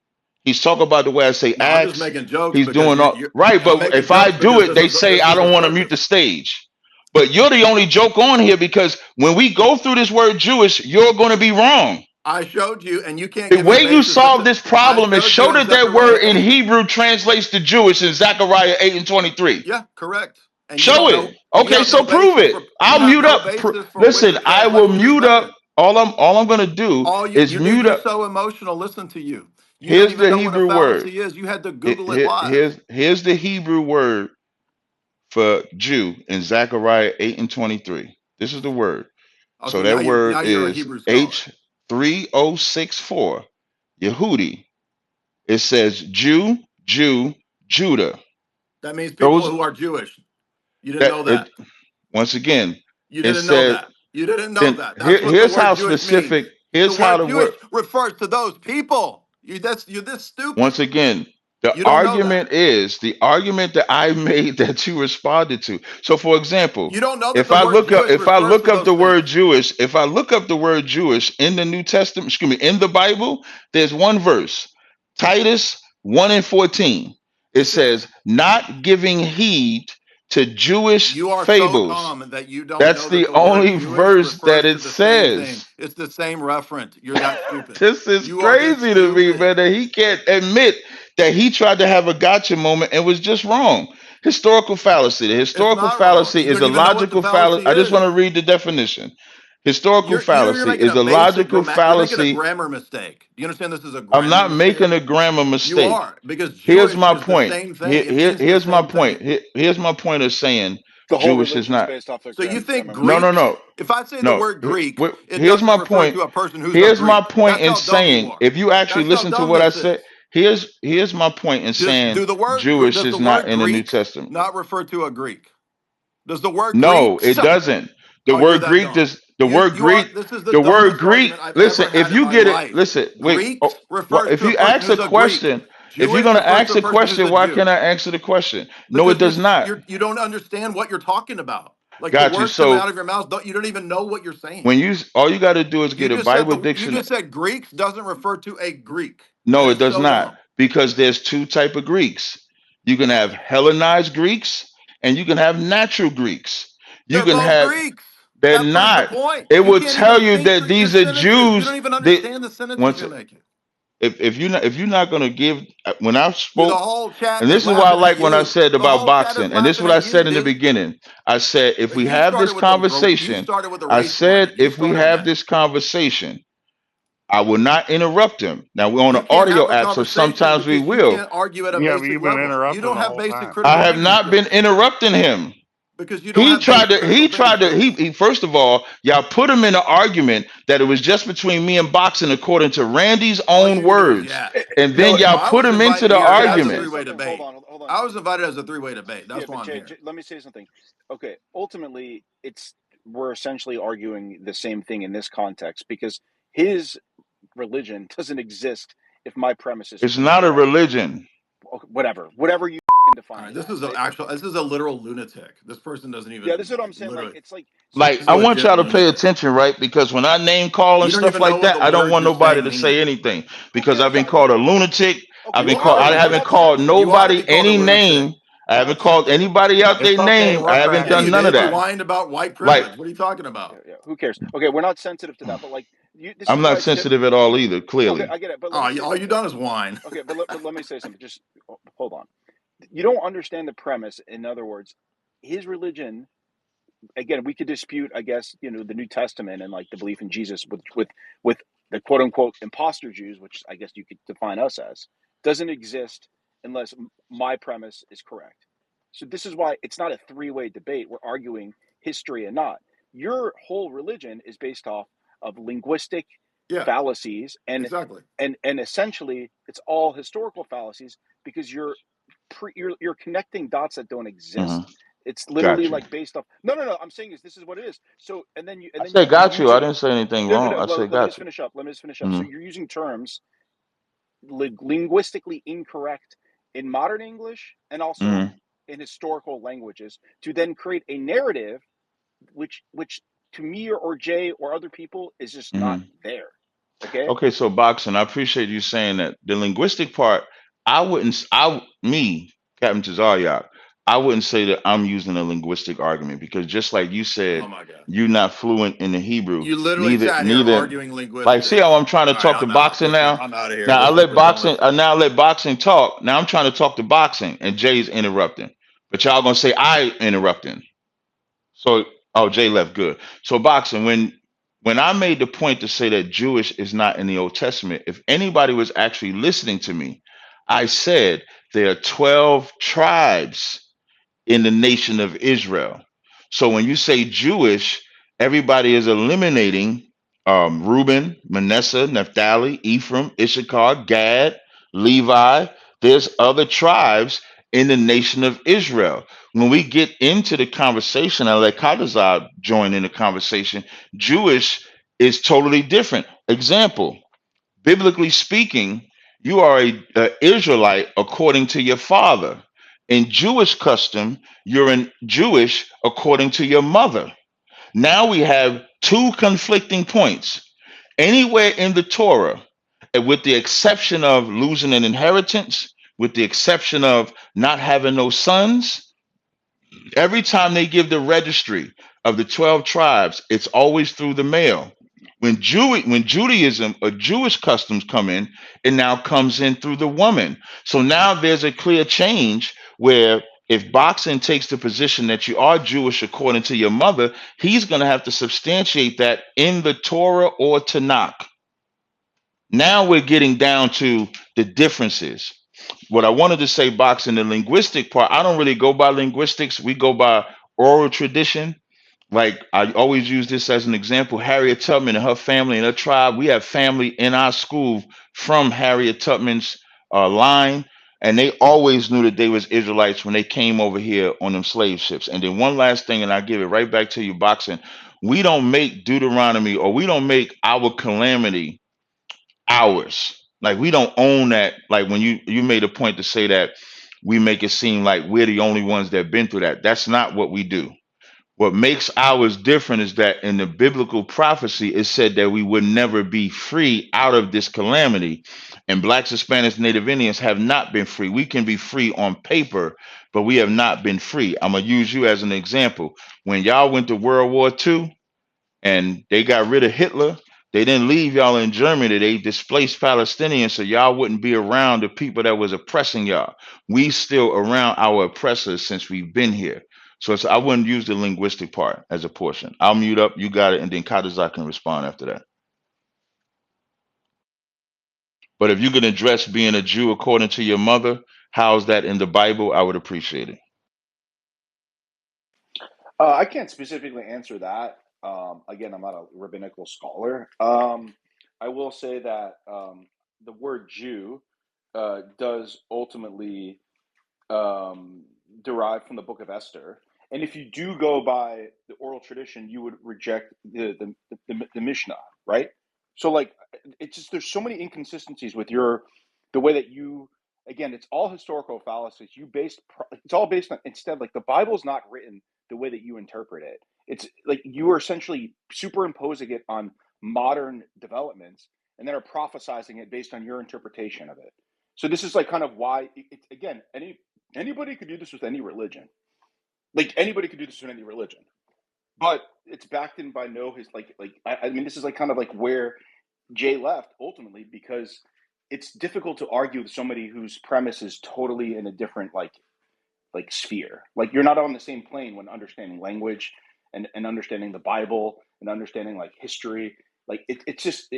He's talking about the way I say No, I'm just axe. making jokes He's because doing all you're right, I'm but making if I jokes do because it, they say this I is a don't want to mute the circus. stage. But you're the only joke on here because when we go through this word Jewish, you're going to be wrong. I showed you, and you can't The give me way you basis. solve this I problem is showed you show in that that Zechariah word in 8. Hebrew translates to Jewish in Zechariah 8 and 23. Yeah, correct. And you Show don't it. know. You Okay, have no so prove basis it. for. You I'll have mute no up. basis for which Listen, I will translation is mute up. better. All I'm gonna do All is you dude, mute you're up. so emotional. Listen to you. You don't Here's even the know what a Hebrew word. fallacy is. You had to Google it live. Here's the Hebrew word for Jew in Zechariah 8 and 23. This is the word. So Okay, that word now you're a is Hebrew scholar. H3064. Yehudi. It says Jew, Jew, Judah. That means people Those who are Jewish. You didn't that know it that. once again You it didn't know said that. You didn't know then that. That's what the here's word how Jewish means. specific The here's how word the word Jewish refers to those people. You're this once stupid. again the You don't know that. argument is the argument that I made that you responded to. So for example, You don't know that the word Jewish if I refers look to up those the word things. Jewish, if I look up the word Jewish in the New Testament, excuse me, in the Bible, there's one verse, Titus 1 and 14. It It's says, not giving heed to Jewish You are so fables. dumb that you don't That's know that the the word only Jewish verse that refers to it the same thing. says. It's the same referent. You're that stupid. This is You are this crazy to me, man, stupid. that he can't admit that he tried to have a gotcha moment and was just wrong. Historical fallacy. The It's historical not wrong. fallacy You is don't a even know what the logical fallacy. fallacy I just want to is. read the definition. Historical You're fallacy making is a a basic logical grammar. You're making a fallacy. grammar mistake. Do you understand this is a I'm grammar not making mistake? a grammar You mistake. are, because Here's Jewish my is the point. same thing. It means the Here's my same point. thing. Here's my point of saying The whole Jewish is religion's not. based off the So you think grammar No, no, mistake. Greek? no. If I say the No. word Greek, it Here's doesn't my refer point. to a person who's a Here's my Greek. point That's in how dumb you saying, are. if you actually That's how listen to dumb what I this said, is. here's my point in saying Jewish Does the is not word in the New Greek Testament. not refer to a Greek? Does the word Greek? No, it doesn't. The Oh, you're word that Greek dumb. does the word You are. Greek, This is the the word dumbest Greek. argument I've Listen, ever if had in you my get it, life. listen, wait. Greeks Well, refers if to a you person ask a who's a Greek. question, If you're Jewish gonna refers to ask a a person who's question, a why Jew can't I answer the question? No, it because does not. you don't understand what you're talking about. Like the Got you. words coming So out of your mouth, you don't even know what you're saying. when you all you got to do is You get a just said Bible you dictionary. just said Greeks doesn't refer to a Greek. No, That it is does so not, dumb. because there's two type of Greeks. You can have Hellenized Greeks and you can have natural Greeks. You They're can both have Greeks. they're That proves the not. point. It You will can't even tell you think that through your these are sentences. You Jews. don't even That understand the sentences once you're making. if you're not going to give when I Dude, the spoke, whole chat and is this is why I laughing at like when I you. said The about whole chat is boxing, and this is laughing what I at you, said in the dude. beginning. I said if But we have this you conversation, started with a I race said line. You if we started have that. this conversation, I will not interrupt him. Now we're on You an can't have audio a app, so conversation sometimes we because you will. can't argue at a Yeah, but basic you've been level. You interrupting don't the have whole basic time. critical I have thinking not been skills interrupting him. because you don't He have tried basic to. He critical thinking tried to. skills. He first of all, y'all put him in an argument that it was just between me and boxing, according to Randy's All own you can do is words, yeah. and then No, No, y'all I put was him into invited the here can I as a say argument. three-way something? debate. Hold on. I was invited as a three-way debate. Yeah, That's why but I'm here. Let me say something. Okay, ultimately, we're essentially arguing the same thing in this context because his religion doesn't exist if my premise is It's not a incorrect. religion. Okay, whatever you can All define right, it this as. is a actual. This is a literal lunatic. This person doesn't Yeah, even this is what I'm like saying. Like, literally. it's like so. Like This is I a So want legit y'all to pay lunatic. attention, right? Because when I name call and You don't stuff even know like what that, the I don't words want you're nobody saying to say mean. anything who because I've cares? been I called get a it. lunatic. I've Okay, been You well, called. are a I we're haven't not lunatic. called sensitive. You ought to be nobody called a any lunatic. name. I We're not haven't called sensitive. anybody out It's their okay. name. I We're haven't Yeah, done you crafty. none of did. You that. whined about white Like privilege. What are you talking about? Yeah. Who cares? Okay, we're not sensitive to that, but like this I'm is not why it's sensitive at all either. okay. Clearly, I get it, but let Oh, me say all you something. done is whine. Okay, but let me say something. Just hold on. You don't understand the premise. In other words, his religion. Again, we could dispute, I guess, the New Testament and like the belief in Jesus with the quote unquote imposter Jews, which I guess you could define us as, doesn't exist unless my premise is correct. So this is why it's not a three-way debate. We're arguing history and not. Your whole religion is based off of linguistic Yeah, fallacies exactly. and essentially it's all historical fallacies because you're connecting dots that don't hmm exist. It's literally got you. like based off. No. I'm saying is this is what it is. So and then I said you're got you. I using. didn't say anything No. wrong. I said Let me got just you. finish up. Let me just finish up. So hmm you're using terms linguistically incorrect in modern English and also hmm in historical languages to then create a narrative which to me or Jay or other people is just hmm not there. Okay. Okay, so boxing. I appreciate you saying that. The linguistic part, I wouldn't. Me, Captain Tazaryach, I wouldn't say that I'm using a linguistic argument because just like you Oh said, my god. you're not fluent in the Hebrew. You literally Neither, sat here neither. arguing Like, see linguistics. how I'm trying to All right, talk to I'm out. boxing now. I'm out of here. Now I This is let boxing. redundant. Now I let boxing talk. Now I'm trying to talk to boxing, and Jay's interrupting. But y'all gonna say I interrupting. So, oh, Jay left good. So, boxing. When I made the point to say that Jewish is not in the Old Testament, if anybody was actually listening to me, I said there are 12 tribes in the nation of Israel. So when you say Jewish, everybody is eliminating Reuben, Manasseh, Naphtali, Ephraim, Issachar, Gad, Levi. There's other tribes in the nation of Israel. When we get into the conversation, I let Chaataza join in the conversation. Jewish is totally different. Example, biblically speaking, you are a Israelite according to your father. In Jewish custom, you're an Jewish according to your mother. Now we have two conflicting points. Anywhere in the Torah, with the exception of losing an inheritance, with the exception of not having no sons, every time they give the registry of the 12 tribes, it's always through the mail. When Judaism or Jewish customs come in, it now comes in through the woman. So now there's a clear change where if boxing takes the position that you are Jewish according to your mother, he's going to have to substantiate that in the Torah or Tanakh. Now we're getting down to the differences. What I wanted to say, boxing, the linguistic part, I don't really go by linguistics. We go by oral tradition. Like I always use this as an example. Harriet Tubman and her family and her tribe. We have family in our school from Harriet Tubman's line, and they always knew that they was Israelites when they came over here on them slave ships. And then one last thing, and I give it right back to you, boxing. We don't make Deuteronomy or we don't make our calamity ours. Like we don't own that. Like when you made a point to say that we make it seem like we're the only ones that been through that. That's not what we do. What makes ours different is that in the biblical prophecy, it said that we would never be free out of this calamity. And blacks, Hispanics, Native Indians have not been free. We can be free on paper, but we have not been free. I'm going to use you as an example. When y'all went to World War II and they got rid of Hitler, they didn't leave y'all in Germany. They displaced Palestinians so y'all wouldn't be around the people that was oppressing y'all. We still around our oppressors since we've been here. So I wouldn't use the linguistic part as a portion. I'll mute up. You got it, and then Chaataza can respond after that. But if you could address being a Jew according to your mother, how's that in the Bible? I would appreciate it. I can't specifically answer that. Again, I'm not a rabbinical scholar. I will say that the word Jew does ultimately derived from the Book of Esther. And if you do go by the oral tradition, you would reject the Mishnah, right? So like it's just there's so many inconsistencies with the way that you again it's all historical fallacies. It's all based on instead like the Bible's not written the way that you interpret it. It's like you are essentially superimposing it on modern developments and then are prophesizing it based on your interpretation of it. So this is like kind of why again anybody could do this with any religion. Like anybody could do this with any religion, but it's backed in by I mean, this is like kind of like where Jay left ultimately because it's difficult to argue with somebody whose premise is totally in a different like sphere. Like you're not on the same plane when understanding language and understanding the Bible and understanding like history. Like it's just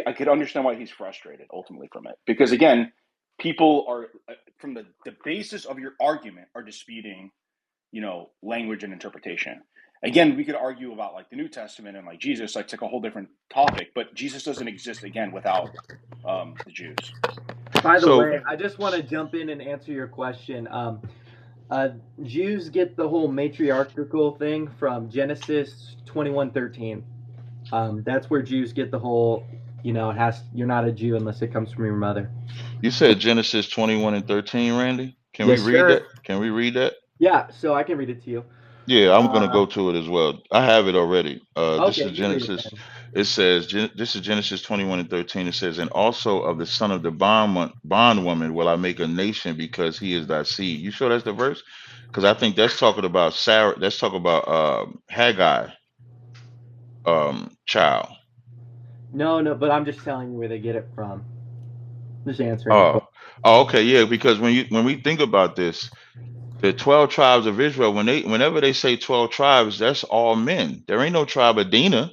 I could understand why he's frustrated ultimately from it because again, people are from the basis of your argument are disputing language and interpretation. Again, we could argue about like the New Testament and like Jesus. Like it's like a whole different topic, but Jesus doesn't exist again without the Jews. By the So way, I just want to jump in and answer your question. Jews get the whole matriarchal thing from Genesis 21:13. That's where Jews get the whole, you're not a Jew unless it comes from your mother. you said Genesis 21 and 13, Randy. Can we Yes, read sir. that? Can we read that? Yeah, so I can read it to you. Yeah, I'm gonna go to it as well. I have it already. This Okay, is you read it Genesis. then. It says this is Genesis 21 and 13. It says, "And also of the son of the bondwoman will I make a nation, because he is thy seed." You sure that's the verse? Because I think that's talking about Sarah. That's talking about Haggai, child. No, but I'm just telling you where they get it from. Just answering your Oh, question. okay, yeah. Because when we think about this, the 12 tribes of Israel, whenever they say 12 tribes, that's all men. There ain't no tribe of Dinah.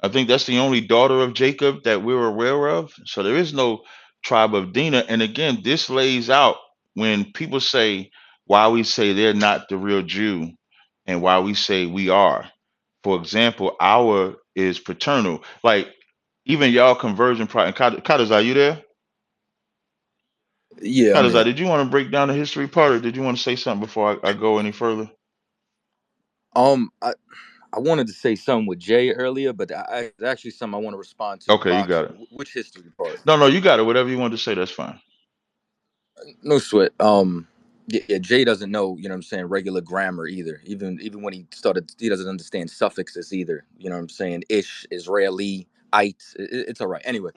I think that's the only daughter of Jacob that we're aware of. So there is no tribe of Dinah. And again, this lays out when people say why we say they're not the real Jew and why we say we are. For example, our is paternal. Like even y'all conversion project. Kadas, are you there? Yeah, I'm Kadas, here. did you want to break down the history part, or did you want to say something before I go any further? I wanted to say something with Jay earlier, but actually something I want to respond to Okay, you got boxing. it. Which history part? No, you got it. Whatever you want to say, that's fine. No sweat. Yeah, Jay doesn't know, you know what I'm saying, regular grammar either. Even when he started, he doesn't understand suffixes either. You know what I'm saying? Ish, Israeli, it. It's all right. Anyway,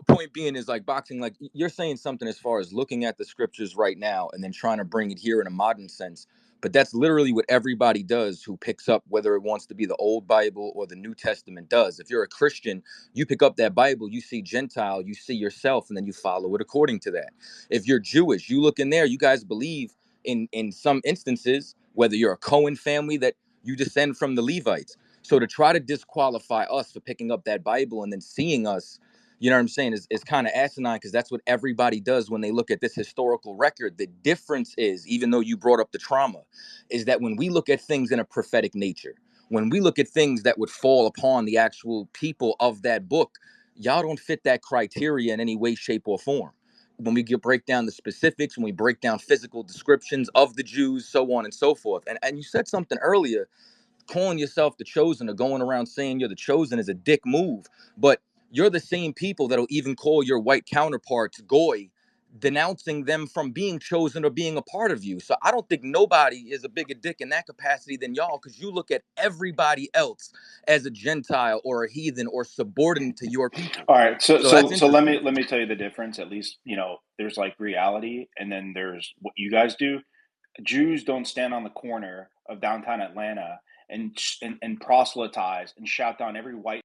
point being is like boxing, like you're saying something as far as looking at the scriptures right now and then trying to bring it here in a modern sense. But that's literally what everybody does who picks up, whether it wants to be the old Bible or the New Testament does. If you're a Christian, you pick up that Bible, you see Gentile, you see yourself, and then you follow it according to that. If you're Jewish, you look in there, you guys believe in some instances, whether you're a Cohen family, that you descend from the Levites. So to try to disqualify us for picking up that Bible and then seeing us, you know what I'm saying, is kind of asinine, because that's what everybody does when they look at this historical record. The difference is, even though you brought up the trauma, is that when we look at things in a prophetic nature, when we look at things that would fall upon the actual people of that book, y'all don't fit that criteria in any way, shape, or form. When we break down the specifics, when we break down physical descriptions of the Jews, so on and so forth. And you said something earlier, calling yourself the chosen or going around saying you're the chosen is a dick move. But you're the same people that'll even call your white counterparts goy, denouncing them from being chosen or being a part of you. So I don't think nobody is a bigger dick in that capacity than y'all, because you look at everybody else as a Gentile or a heathen or subordinate to your people. All right, so So that's let interesting. me tell you the difference. At least, there's like reality, and then there's what you guys do. Jews don't stand on the corner of downtown Atlanta and proselytize and shout down every white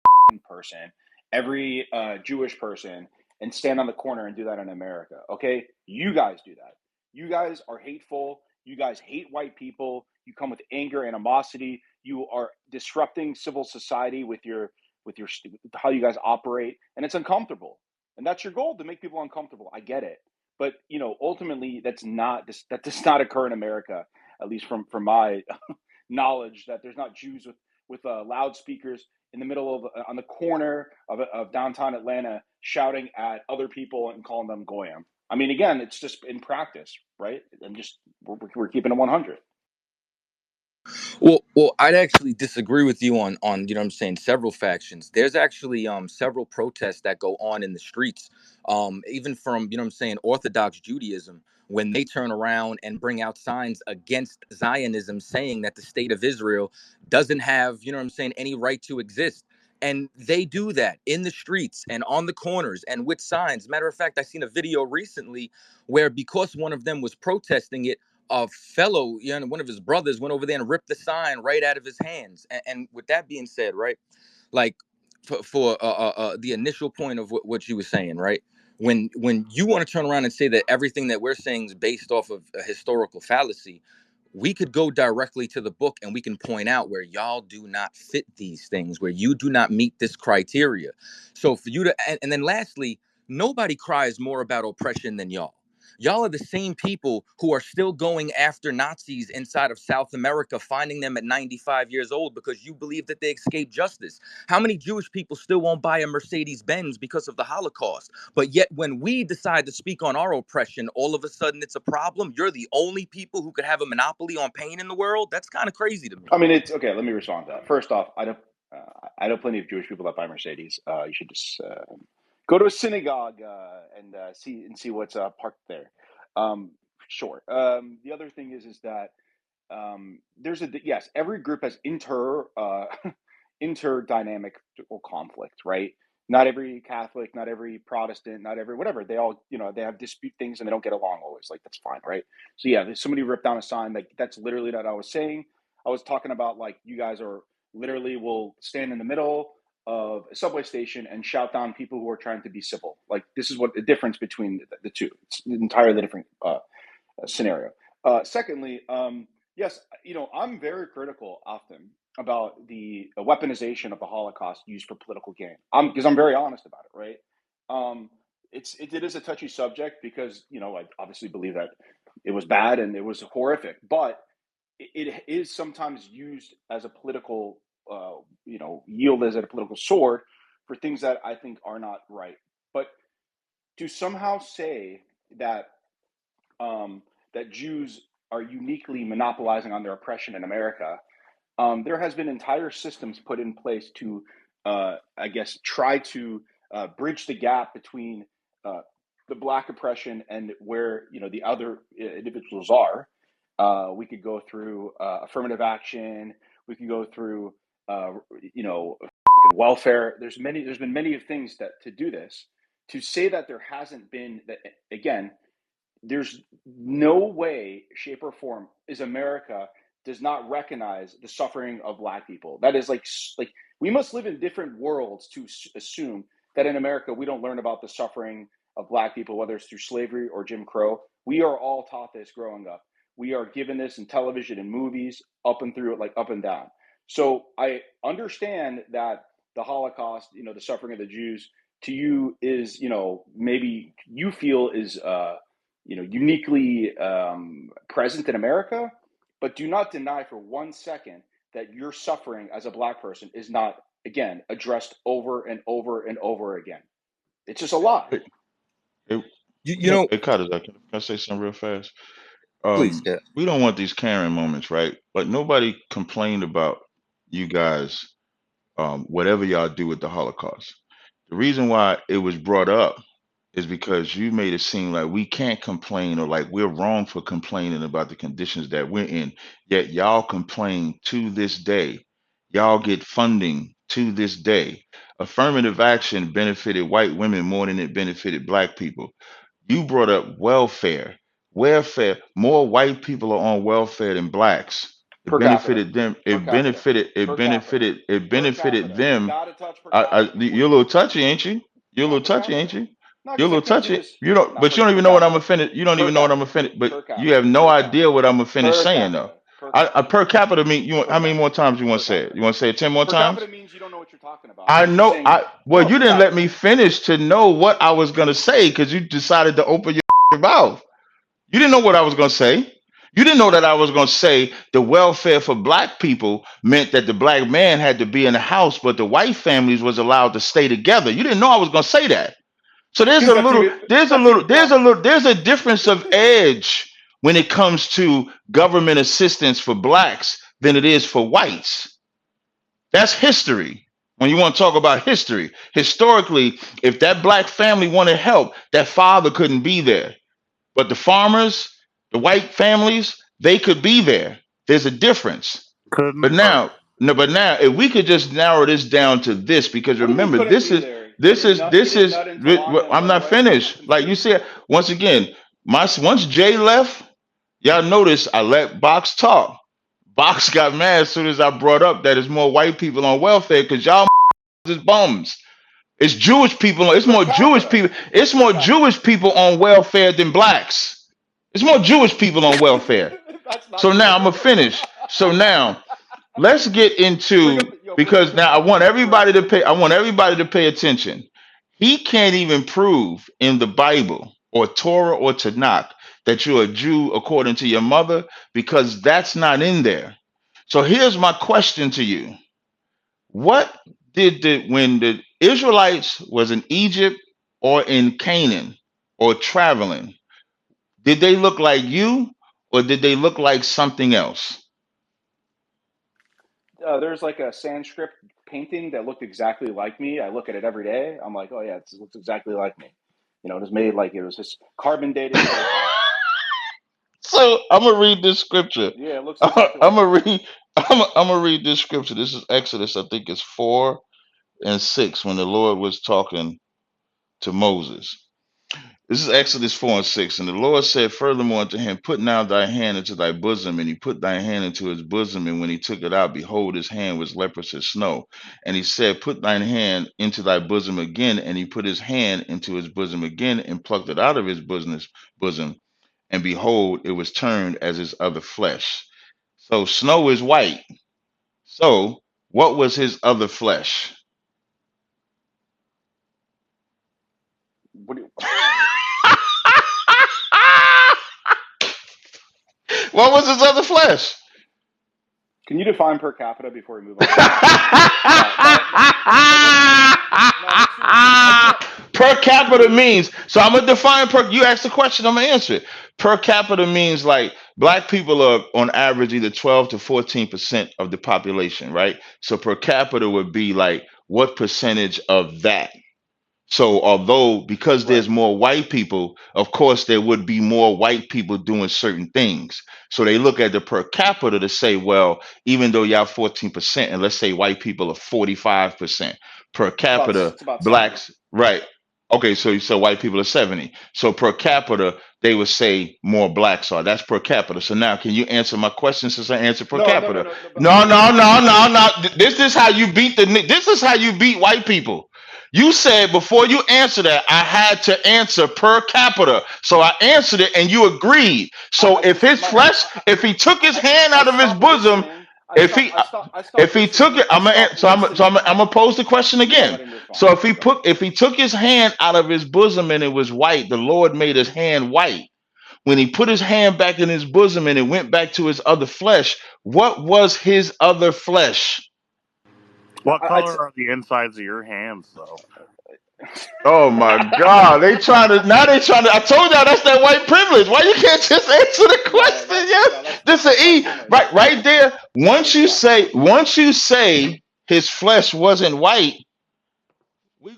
person, every Jewish person, and stand on the corner and do that in America. Okay, you guys do that. You guys are hateful. You guys hate white people. You come with anger, animosity. You are disrupting civil society with your how you guys operate, and it's uncomfortable. And that's your goal, to make people uncomfortable. I get it. But ultimately, that does not occur in America, at least from my knowledge. That there's not Jews with loudspeakers in the middle of on the corner of downtown Atlanta shouting at other people and calling them goyim. I mean, again, it's just in practice, right? I'm just we're keeping it 100. Well, I'd actually disagree with you on you know what I'm saying, several factions. There's actually several protests that go on in the streets, even from, you know what I'm saying, Orthodox Judaism, when they turn around and bring out signs against Zionism, saying that the state of Israel doesn't have, you know what I'm saying, any right to exist. And they do that in the streets and on the corners and with signs. Matter of fact, I seen a video recently where, because one of them was protesting it, a fellow, one of his brothers went over there and ripped the sign right out of his hands. And with that being said, right, like for the initial point of what you were saying, right, when you want to turn around and say that everything that we're saying is based off of a historical fallacy, we could go directly to the book and we can point out where y'all do not fit these things, where you do not meet this criteria. So for you to, and then lastly, nobody cries more about oppression than y'all. Y'all are the same people who are still going after Nazis inside of South America, finding them at 95 years old because you believe that they escaped justice. How many Jewish people still won't buy a Mercedes Benz because of the Holocaust? But yet, when we decide to speak on our oppression, all of a sudden it's a problem. You're the only people who could have a monopoly on pain in the world. That's kind of crazy to me. I mean, it's okay. Let me respond to that. First off, I know plenty of Jewish people that buy Mercedes. You should just go to a synagogue and see what's parked there. Sure. The other thing is that there's yes, every group has interdynamic conflict, right? Not every Catholic, not every Protestant, not every whatever. They all, they have dispute things and they don't get along always. Like, that's fine, right? So yeah, there's somebody ripped down a sign. Like, that's literally what I was saying. I was talking about, like, you guys are literally will stand in the middle of a subway station and shout down people who are trying to be civil. Like, this is what the difference between the two. It's an entirely different scenario. Secondly, yes, I'm very critical often about the weaponization of the Holocaust used for political gain. Because I'm very honest about it, right? It is a touchy subject because I obviously believe that it was bad and it was horrific, but it is sometimes used as a political, yield as a political sword for things that I think are not right. But to somehow say that that Jews are uniquely monopolizing on their oppression in America, there has been entire systems put in place to, I guess, try to bridge the gap between the Black oppression and where the other individuals are. We could go through affirmative action. We could go through, welfare. There's been many things that to do this. To say that there hasn't been that, again, there's no way, shape, or form is America does not recognize the suffering of Black people. That is like we must live in different worlds to assume that in America we don't learn about the suffering of Black people, whether it's through slavery or Jim Crow. We are all taught this growing up. We are given this in television and movies, up and through it, like up and down. So I understand that the Holocaust, the suffering of the Jews, to you is, maybe you feel is uniquely present in America, but do not deny for 1 second that your suffering as a Black person is not, again, addressed over and over and over again. It's just a lie. Hey, Chaataza, can I say something real fast? Please, yeah. We don't want these Karen moments, right? But nobody complained about you guys, whatever y'all do with the Holocaust. The reason why it was brought up is because you made it seem like we can't complain or like we're wrong for complaining about the conditions that we're in. Yet y'all complain to this day. Y'all get funding to this day. Affirmative action benefited white women more than it benefited black people. You brought up welfare. Welfare, more white people are on welfare than blacks. It Per capita. benefited them. Per It capita. benefited. It Per capita. benefited. It Per benefited capita. You them. gotta touch per capita. You're a little touchy, ain't you? You're a No, little per touchy, capita. ain't you? No, You're a because I little couldn't touchy. just You don't, no but you don't per even know what I'm capita. gonna finish. You don't Per even know what I'm gonna capita. finish. But Per you capita. have no Per idea capita. what I'm gonna finish Per saying though. capita. Per capita. Per capita mean you want Per how many more capita. times you want Per to say it? capita. You want to say it 10 more Per times? capita means you don't know what you're talking about. I You're just know. saying Well, no you per didn't let capita. me finish to know what I was gonna say because you decided to open your mouth. You didn't know what I was gonna say. You didn't know that I was gonna say the welfare for black people meant that the black man had to be in the house, but the white families was allowed to stay together. You didn't know I was gonna say that. So Because there's a difference of edge when it comes to government assistance for blacks than it is for whites. That's history. When you want to talk about history, historically, if that black family wanted help, that father couldn't be there. But the farmers, the white families, they could be there. There's a difference. Couldn't But though. now, no, but now, if we could just narrow this down to this, because what do you mean remember, couldn't be there? You didn't nut in Talana and I'm run not away? I'm finished. Like you confused. said, once again, once Jay left, y'all notice I let Box talk. Box got mad as soon as I brought up that it's more white people on welfare because y'all is bums. It's Jewish people. It's Per more Jewish capita. people. It's Per more capita. Jewish people on welfare than blacks. It's more Jewish people on welfare. That's not So now true. I'm gonna finish. So now let's get into Bring up because the now I numbers want for us. everybody to pay. I want everybody to pay attention. He can't even prove in the Bible or Torah or Tanakh that you're a Jew according to your mother because that's not in there. So here's my question to you: what did when the Israelites was in Egypt or in Canaan or traveling, did they look like you or did they look like something else? There's like a Sanskrit painting that looked exactly like me. I look at it every day. I'm like, oh yeah, it looks exactly like me. You know, it was made like it was just carbon dated profile. So I'm gonna read this scripture. Yeah, it looks I'm exactly like gonna me. read. I'm gonna read this scripture. This is Exodus. I think it's 4 and 6 when the Lord was talking to Moses. This is Exodus 4 and 6. And the Lord said furthermore unto him, put now thy hand into thy bosom. And he put thy hand into his bosom. And when he took it out, behold, his hand was leprous as snow. And he said, put thine hand into thy bosom again. And he put his hand into his bosom again and plucked it out of his bosom. And behold, it was turned as his other flesh. So snow is white. So what was his other flesh? What do you, What was his other flesh? can you define per capita before we move on? Per capita means, so I'm gonna define you asked the question, I'm gonna answer it. Per capita means like black people are on average either 12 to 14% of the population, right? So per capita would be like what percentage of that? So although because Right. there's more white people, of course there would be more white people doing certain things. So they look at the per capita to say, well, even though y'all 14%, and let's say white people are 45% per capita, It's about 70. blacks, right? Okay, so white people are 70. So per capita, they would say more blacks are. That's per capita. So now can you answer my question since I answered per capita? No, no, no, no, no. This is how you beat this is how you beat white people. You said before you answer that, I had to answer per capita. So I answered it and you agreed. So if his flesh, if he took his hand out of his bosom, if he took it, I'm gonna pose the question again. So if he took his hand out of his bosom and it was white, the Lord made his hand white. When he put his hand back in his bosom and it went back to his other flesh, what was his other flesh? What color are the insides of your hands, though? Oh my God! They trying to. I told y'all that's that white privilege. Why you can't just answer the question? Yes, this is E right there. Once you say his flesh wasn't white,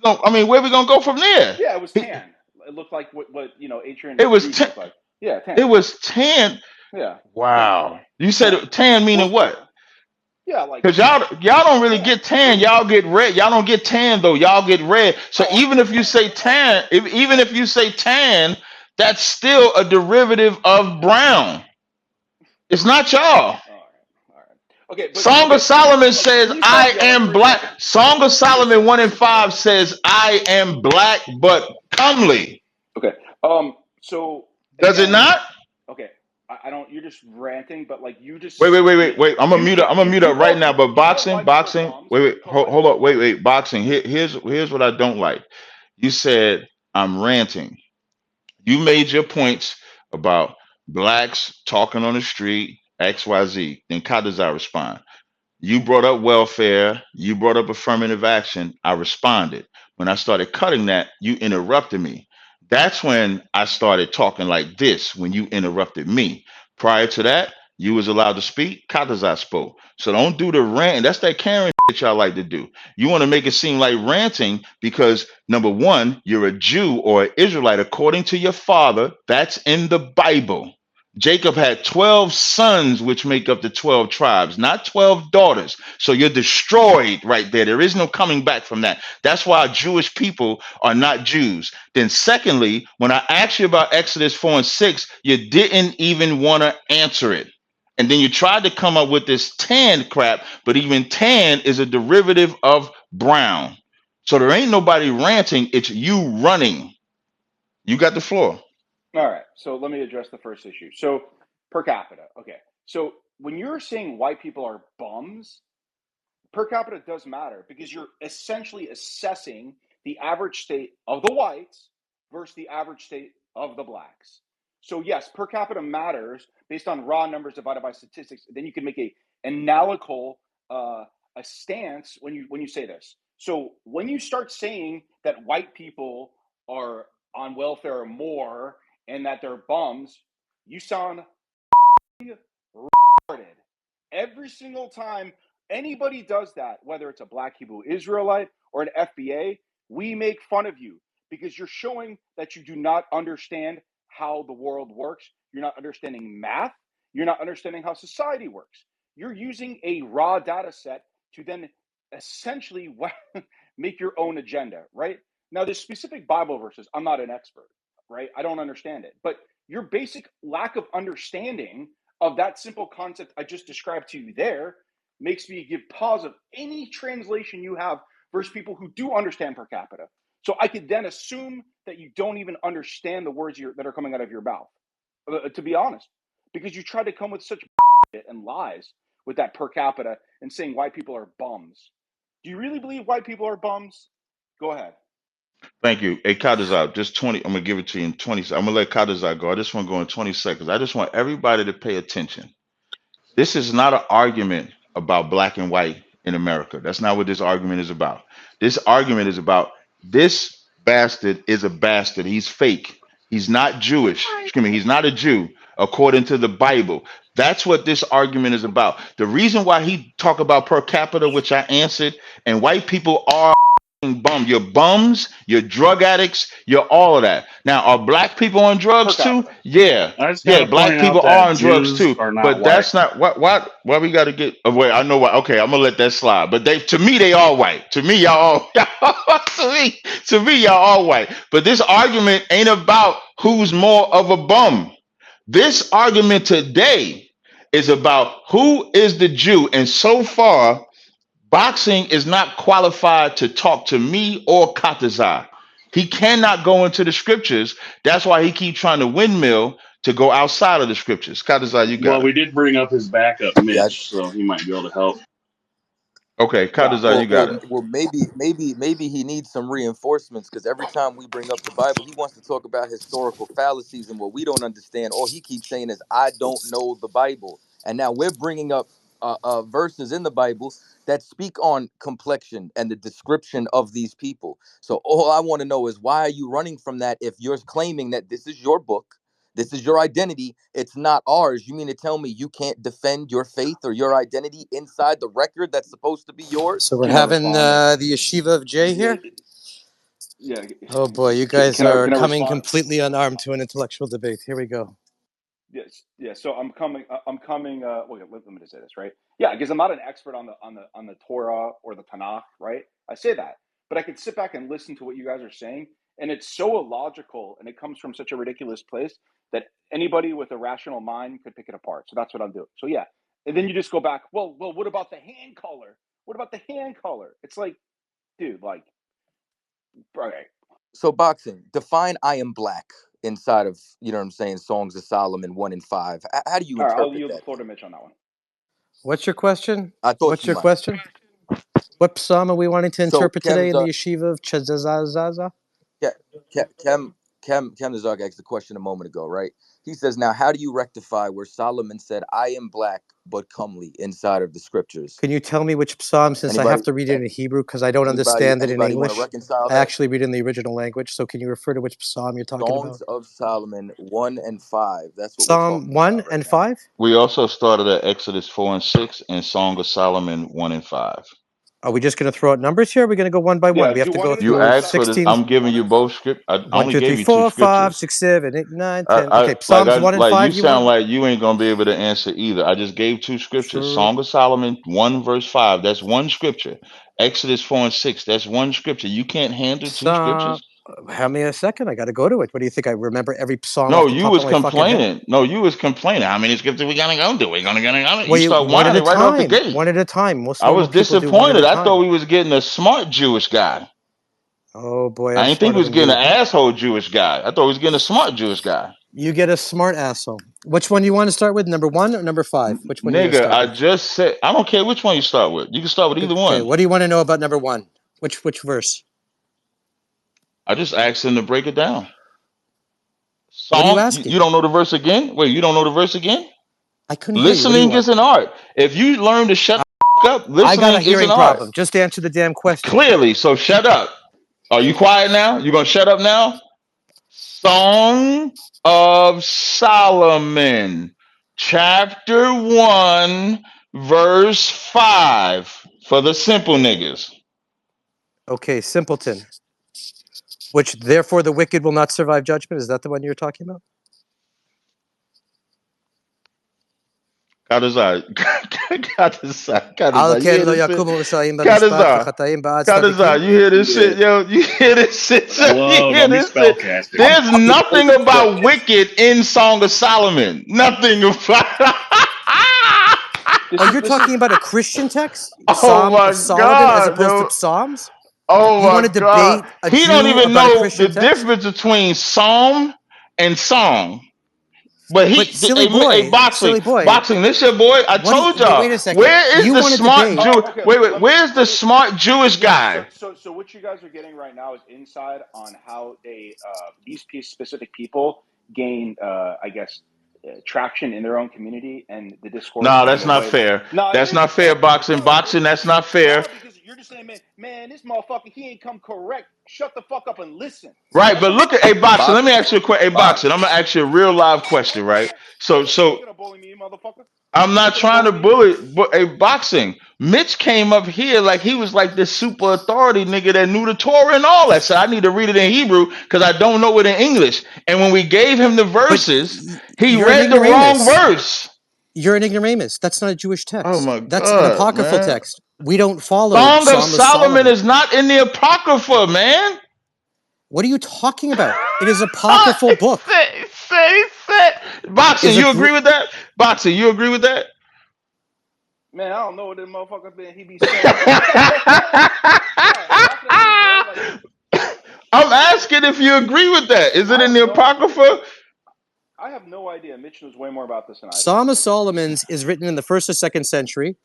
I mean, where we gonna go from there? Yeah, it was tan. It looked like what Adrian It was Jude tan. looked like. Yeah, tan. It was tan. Yeah. Wow. You said Yeah. tan meaning what? Yeah, like Because y'all don't really tan. get tan. Y'all get red. Y'all don't get tan though. Y'all get red. So even if you say tan, even if you say tan, that's still a derivative of brown. It's not y'all. All right. Okay, but Song of Solomon says, can you stop I yelling am for a black. second? Song of Solomon 1 and 5 says, I am black but comely. Okay. So Does it again, not? okay. I don't. You're just ranting, but like you just Wait. I'm gonna mute up. I'm gonna mute up right now. But you called boxing. white people bums. Wait. You called white Hold people up. bums. Wait. Boxing. Here's what I don't like. You said I'm ranting. You made your points about blacks talking on the street, XYZ. Then how does I respond? You brought up welfare. You brought up affirmative action. I responded. When I started cutting that, you interrupted me. That's when I started talking like this, when you interrupted me. Prior to that, you was allowed to speak. Chaataza spoke. So don't do the rant. That's that Karen shit y'all like to do. You want to make it seem like ranting because, number one, you're a Jew or an Israelite according to your father. That's in the Bible. Jacob had 12 sons, which make up the 12 tribes, not 12 daughters. So you're destroyed right there. There is no coming back from that. That's why Jewish people are not Jews. Then, secondly, when I asked you about Exodus 4 and 6, you didn't even want to answer it. And then you tried to come up with this tan crap, but even tan is a derivative of brown. So there ain't nobody ranting, it's you running. You got the floor. All right. So let me address the first issue. So per capita. Okay. So when you're saying white people are bums, per capita does matter because you're essentially assessing the average state of the whites versus the average state of the blacks. So yes, per capita matters based on raw numbers divided by statistics. Then you can make a analytical a stance when you say this. So when you start saying that white people are on welfare more and that they're bums, you sound retarded. Every single time anybody does that, whether it's a black Hebrew Israelite or an FBA, we make fun of you because you're showing that you do not understand how the world works. You're not understanding math. You're not understanding how society works. You're using a raw data set to then essentially make your own agenda, right? Now, there's specific Bible verses. I'm not an expert, right? I don't understand it. But your basic lack of understanding of that simple concept I just described to you there makes me give pause of any translation you have versus people who do understand per capita. So I could then assume that you don't even understand the words that are coming out of your mouth, to be honest, because you try to come with such and lies with that per capita and saying white people are bums. Do you really believe white people are bums? Go ahead. Thank you. Hey, Kadazar, just 20. I'm going to give it to you in 20. I'm going to let Kadazar go. I just want to go in 20 seconds. I just want everybody to pay attention. This is not an argument about black and white in America. That's not what this argument is about. This argument is about this bastard is a bastard. He's fake. He's not Jewish. Excuse me. He's not a Jew according to the Bible. That's what this argument is about. The reason why he talk about per capita, which I answered, and white people are bum. You're bums, you're drug addicts, you're all of that. Now, are black people on drugs too? Yeah. I just got Yeah, to black point people out are that on drugs Jews too. are not But white. that's not why we gotta get wait, I know why. Okay, I'm gonna let that slide. But to me, they all white. To me, y'all all to me, y'all all white. But this argument ain't about who's more of a bum. This argument today is about who is the Jew. And so far, boxing is not qualified to talk to me or Chaataza. He cannot go into the scriptures. That's why he keep trying to windmill to go outside of the scriptures. Chaataza, you Well, got it. we did bring up his backup, Yeah. Mitch, so he might be able to help. Okay, Yeah. Chaataza, you got it. Maybe he needs some reinforcements because every time we bring up the Bible, he wants to talk about historical fallacies and what we don't understand. All he keeps saying is, "I don't know the Bible," and now we're bringing up verses in the Bible that speak on complexion and the description of these people. So all I want to know is why are you running from that if you're claiming that this is your book? This is your identity. It's not ours. You mean to tell me you can't defend your faith or your identity inside the record that's supposed to be yours? So we're Can I having respond? the Yeshiva of Jay here. Yeah. Oh boy, you guys Can I are coming respond? completely unarmed to an intellectual debate. Here we go. Yes. Yeah. So I'm coming. I'm coming. Well, let me just say this, right? Yeah, because I'm not an expert on the Torah or the Tanakh, right? I say that, but I could sit back and listen to what you guys are saying, and it's so illogical, and it comes from such a ridiculous place that anybody with a rational mind could pick it apart. So that's what I'm doing. So yeah, and then you just go back. Well, what about the hand color? What about the hand color? It's like, dude, like, okay. So boxing, define "I am black" inside of Songs of Solomon 1 and 5. How do you All right, I'll interpret yield the that? floor to Mitch on that one. What's your question? I thought What's you your might. question? What psalm are we wanting to So interpret today in the yeshiva of Chaataza? Kem Nazark asked the question a moment ago, right? He says, now, how do you rectify where Solomon said, "I am black but comely" inside of the scriptures? Can you tell me which psalm, since I have to read it in Hebrew because I don't understand it in Anybody want to English? reconcile I that? actually read it in the original language. So can you refer to which psalm you're talking about? Songs of Solomon 1 and 5. That's what we're Psalm talking 1 about right and now. 5? We also started at Exodus 4 and 6 and Song of Solomon 1 and 5. Are we just going to throw out numbers here? Or are we going to go one by one? Yeah, We have do to one go at a You through time. asked for this. 16. I'm giving you both script. I 1, only 2, gave 3, you two 4, 5, scriptures. 6, 7, 8, 9, 10. Okay, Like Psalms 1 and 5 you you sound want? like you ain't gonna be able to answer either. I just gave two scriptures. Sure. Song of Solomon 1 verse 5. That's one scripture. Exodus 4 and 6. That's one scripture. You can't handle two Psalm. scriptures. Have me a second. I got to go to it. What do you think? I remember every psalm No, off the you top of was my fucking head. complaining. No, you was complaining. How many scriptures we gonna go do? We gonna go. Well, You start one at a whining right off the time. gate. One at a time. Most I was normal people do one at a disappointed. I time. thought we was getting a smart Jewish guy. Oh boy, I I'm didn't think we smarter was than getting you. an asshole Jewish guy. I thought we was getting a smart Jewish guy. You get a smart asshole. Which one do you want to start with? Number 1 or number 5? Which one do you want to Nigga, start I with? just said I don't care which one you start with. You can start with either Okay, one. what do you want to know about number 1? Which verse? I just asked him to break it down. What are you Song, asking? you don't know the verse again? Wait, you don't know the verse again? I couldn't hear you. What do you Listening want? is an art. If you learn to shut the up, I got a listening is hearing an art. problem. Just answer the damn question. Clearly, so shut up. Are you quiet now? You gonna shut up now? Song of Solomon, chapter 1, verse 5. For the simple niggas. Okay, simpleton. Which therefore the wicked will not survive judgment. Is that the one you're talking about? Chaataza. Al You ken hear lo this shit? yakumu l'shaim b'mishpat Chaataza. v'chatayim ba'ad Chaataza, tzadikim. you hear this Yeah. shit, yo? You hear this shit? Yo? You Whoa, hear don't be this shit? spellcasting. There's nothing about wicked in Song of Solomon. Nothing about. Oh, you're talking about a Christian text? Oh Psalm my of Solomon as God, opposed yo. to Psalms? Oh You want my to God. debate a He don't Jew even about a know the Christian text? difference between psalm and song. But But silly boy, boxing, this your boy. I told y'all. wait a second. Where is You the want to smart debate? Jew? Okay. Wait. Where's the smart Jewish Yeah. guy? So what you guys are getting right now is insight on how these specific people gain, I guess, traction in their own community and the discourse No, and that's the not way that. fair. No, it That's is not fair. fair. Boxing, No, it is. that's not fair. No, because you're just saying, man, this motherfucker, he ain't come correct. Shut the fuck up and listen. Right, That's but what look he's at saying. boxing. Let me Boxing. ask you a question. Boxing. I'm gonna ask you a real live question, right? So, You ain't gonna bully me, motherfucker. I'm You ain't not gonna trying to bully me. bully, but a boxing. Mitch came up here like he was like this super authority nigga that knew the Torah and all that. So I need to read it in Hebrew because I don't know it in English. And when we gave him the But verses, he you're an read the wrong ignoramus. verse. You're an ignoramus. That's not a Jewish Oh text. my That's an God, apocryphal man. text. We don't follow Song of Psalm of Solomon Solomon. is not in the Apocrypha, man. What are you talking about? It is apocryphal book. Say. Boxing, Is a you gr- agree with that? Boxing, you agree with that? Man, I don't know what this motherfucker been he be saying. Yeah, definitely, bro. Like, I'm asking if you agree with that. Is it in the Apocrypha? I have no idea. Mitch knows way more about this than I do. Psalm of Solomon's is written in the 1st or 2nd century,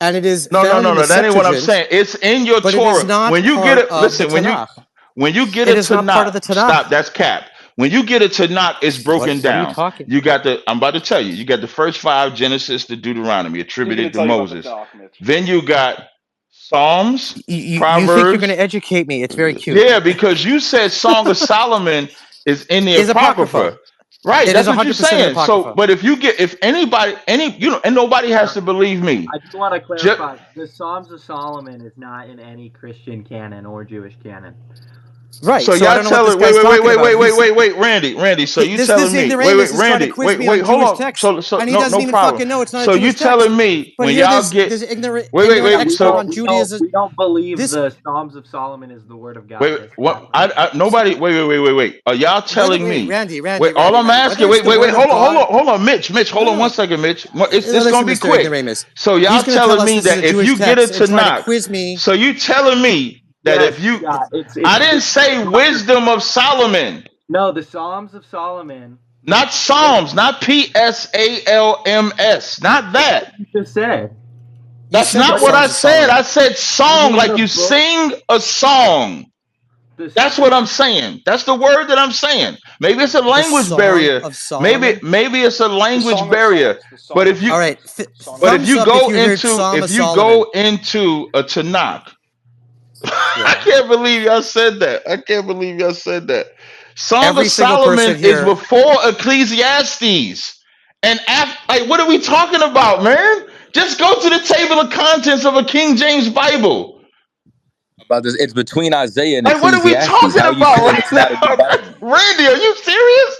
and it is No. found in the That ain't what I'm Septuagint, saying. It's in your but it is Torah. not When you get part it, of the listen. Tanakh. When you get It it is to not part of knock, the Tanakh. stop. That's cap. When you get it to knock, it's broken What are you down. talking? You got the. I'm about to tell you. You got the first 5 Genesis to Deuteronomy He's gonna attributed to tell you about the Moses. doc, Mitch. Then you got Psalms, You think you're Proverbs. going to educate me? It's very cute. Yeah, because you said Song of Solomon is in the Is apocryphal. Apocrypha. Right, It that's is what you're 100% saying. So, apocrypha. but if anybody, and nobody has to believe me. I just want to clarify: the Psalms of Solomon is not in any Christian canon or Jewish canon. Right. So So I y'all don't know what this telling guy's talking about. Randy. So you This telling me ignoramus is trying to quiz me on hold Jewish on. texts, So and he no doesn't even problem. fucking know it's not a So you Jewish text. telling me But when here, y'all get this ignorant Yeah, we expert so on Judaism. we don't believe This the Psalms of Solomon is the word of God. That's what fact. I nobody wait. Are y'all telling me all I'm asking Whether it's the word of God, hold on, Mitch, hold on one no. second, Mitch. It's gonna Listen, be Mr. quick. Ignoramus. So y'all He's going to tell telling us me this is a that if Jewish you get text it and try to Tanakh, quiz me. so you telling me that Yes, if you yeah, it's I didn't say wisdom of Solomon. No, the Psalms of Solomon. Not Psalms, not Psalms, not That's that. what you just said. You That's said the not what I Psalms of said. Solomon. I said You song, mean like the you book? sing a song. This. That's what I'm saying. That's the word that I'm saying. Maybe it's a The language Song barrier. of Solomon. Maybe it's a The language Song of barrier. Songs. The But Song if of you All right. Songs. Song of but if Thumbs you up Songs. if go you heard into Psalm of if you Solomon. go into a Tanakh, I Yeah. can't believe y'all said that. I can't believe y'all said that. Song of Every single Solomon person is here. before Ecclesiastes. And like, what are we talking about, man? Just go to the table of contents of a King James Bible. About this, it's between Isaiah and Like, what are we Ecclesiastes. talking How are you about saying right it's not a new now? Bible? Randy, are you serious?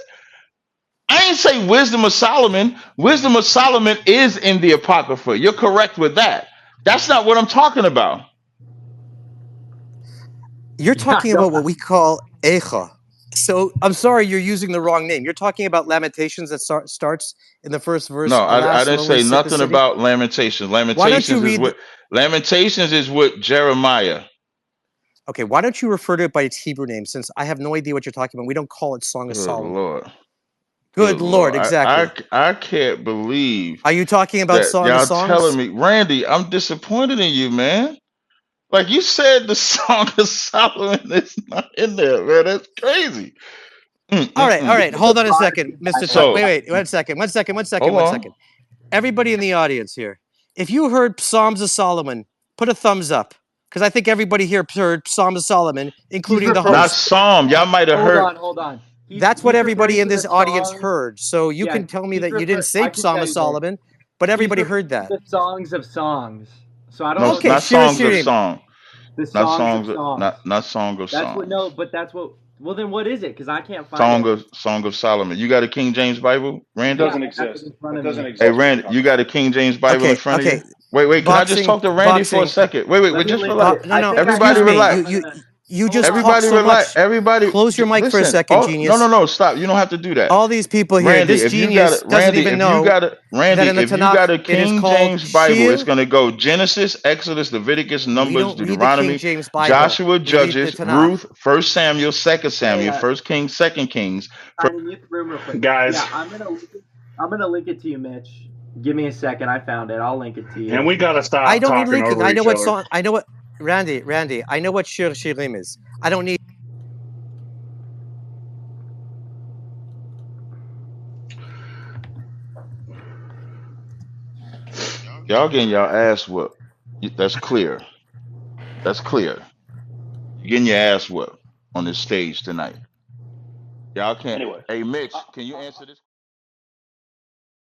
I ain't say wisdom of Solomon. Wisdom of Solomon is in the Apocrypha. You're correct with that. That's not what I'm talking about. You're Yeah, talking about what we call Echa. So I'm sorry, you're using the wrong name. You're talking about Lamentations that starts in the first verse. No, I Alas, didn't lonely, say sick the nothing city. about Lamentations. Why don't you read? Lamentations is with Jeremiah. Okay, why don't you refer to it by its Hebrew name? Since I have no idea what you're talking about, we don't call it Song of Good Solomon. Lord. Good Lord, exactly. I can't believe Are you talking about that Song of y'all telling Songs? me, Randy, I'm disappointed in you, man. Like you said, the Song of Solomon is not in there, man. That's crazy. All right. Hold on a second, Mr. So, Wait, one hold on. second. Everybody in the audience here, if you heard Psalms of Solomon, put a thumbs up. Because I think everybody here heard Psalms of Solomon, including the Not host. Psalm. Y'all might have heard. Hold on. That's what He's referring everybody in to the this audience songs. heard. So you Yeah, can tell me he's that you didn't say I can Psalm tell of you this. Solomon, but He's everybody referring heard to that. the songs of songs. So I don't No, know. Okay, not If songs of Shirim. song. the Not songs of songs. songs. Not song of That's what. songs. No, but that's what. Well, then what is it? Because I can't find it. Song of Solomon. You got a King James Bible, That Randy? Yeah, doesn't I have it exist. in front That of me. doesn't Hey, exist. What are you Randy, you talking got a about? King James Bible in front of you? Wait. Can I just talk to Randy for a second? Wait. Let me Just link relax. it. No, I no. think I Excuse Everybody have it. me. relax. I'm gonna. You Hold just on. talk Everybody so relax. much. Everybody, Close your mic for a listen. second, Oh, genius. no. Stop. You don't have to do that. All these people here, Randy, this if you got genius it, doesn't even know that in the If you Tanakh got a it is King called James Bible, it's Shir. going to go Genesis, Exodus, Leviticus, We Numbers, don't read the King Deuteronomy, James Bible. Joshua, We read the Judges, Tanakh. Ruth, First Samuel, Second Hey, Samuel, First Kings, Second Kings. tiny mute the room real quick. Guys. Yeah, I'm gonna link it to you, Mitch. Give me a second. I found it. I'll link it to you. And we got to stop I don't need talking linking. over I know each what other. song. I know what Randy. I know what Shir Shirim is. I don't need. Y'all getting y'all ass whooped. That's clear. That's clear. You're getting your ass whooped on this stage tonight. Y'all can't. Anyway. Hey, Mitch, can you answer this?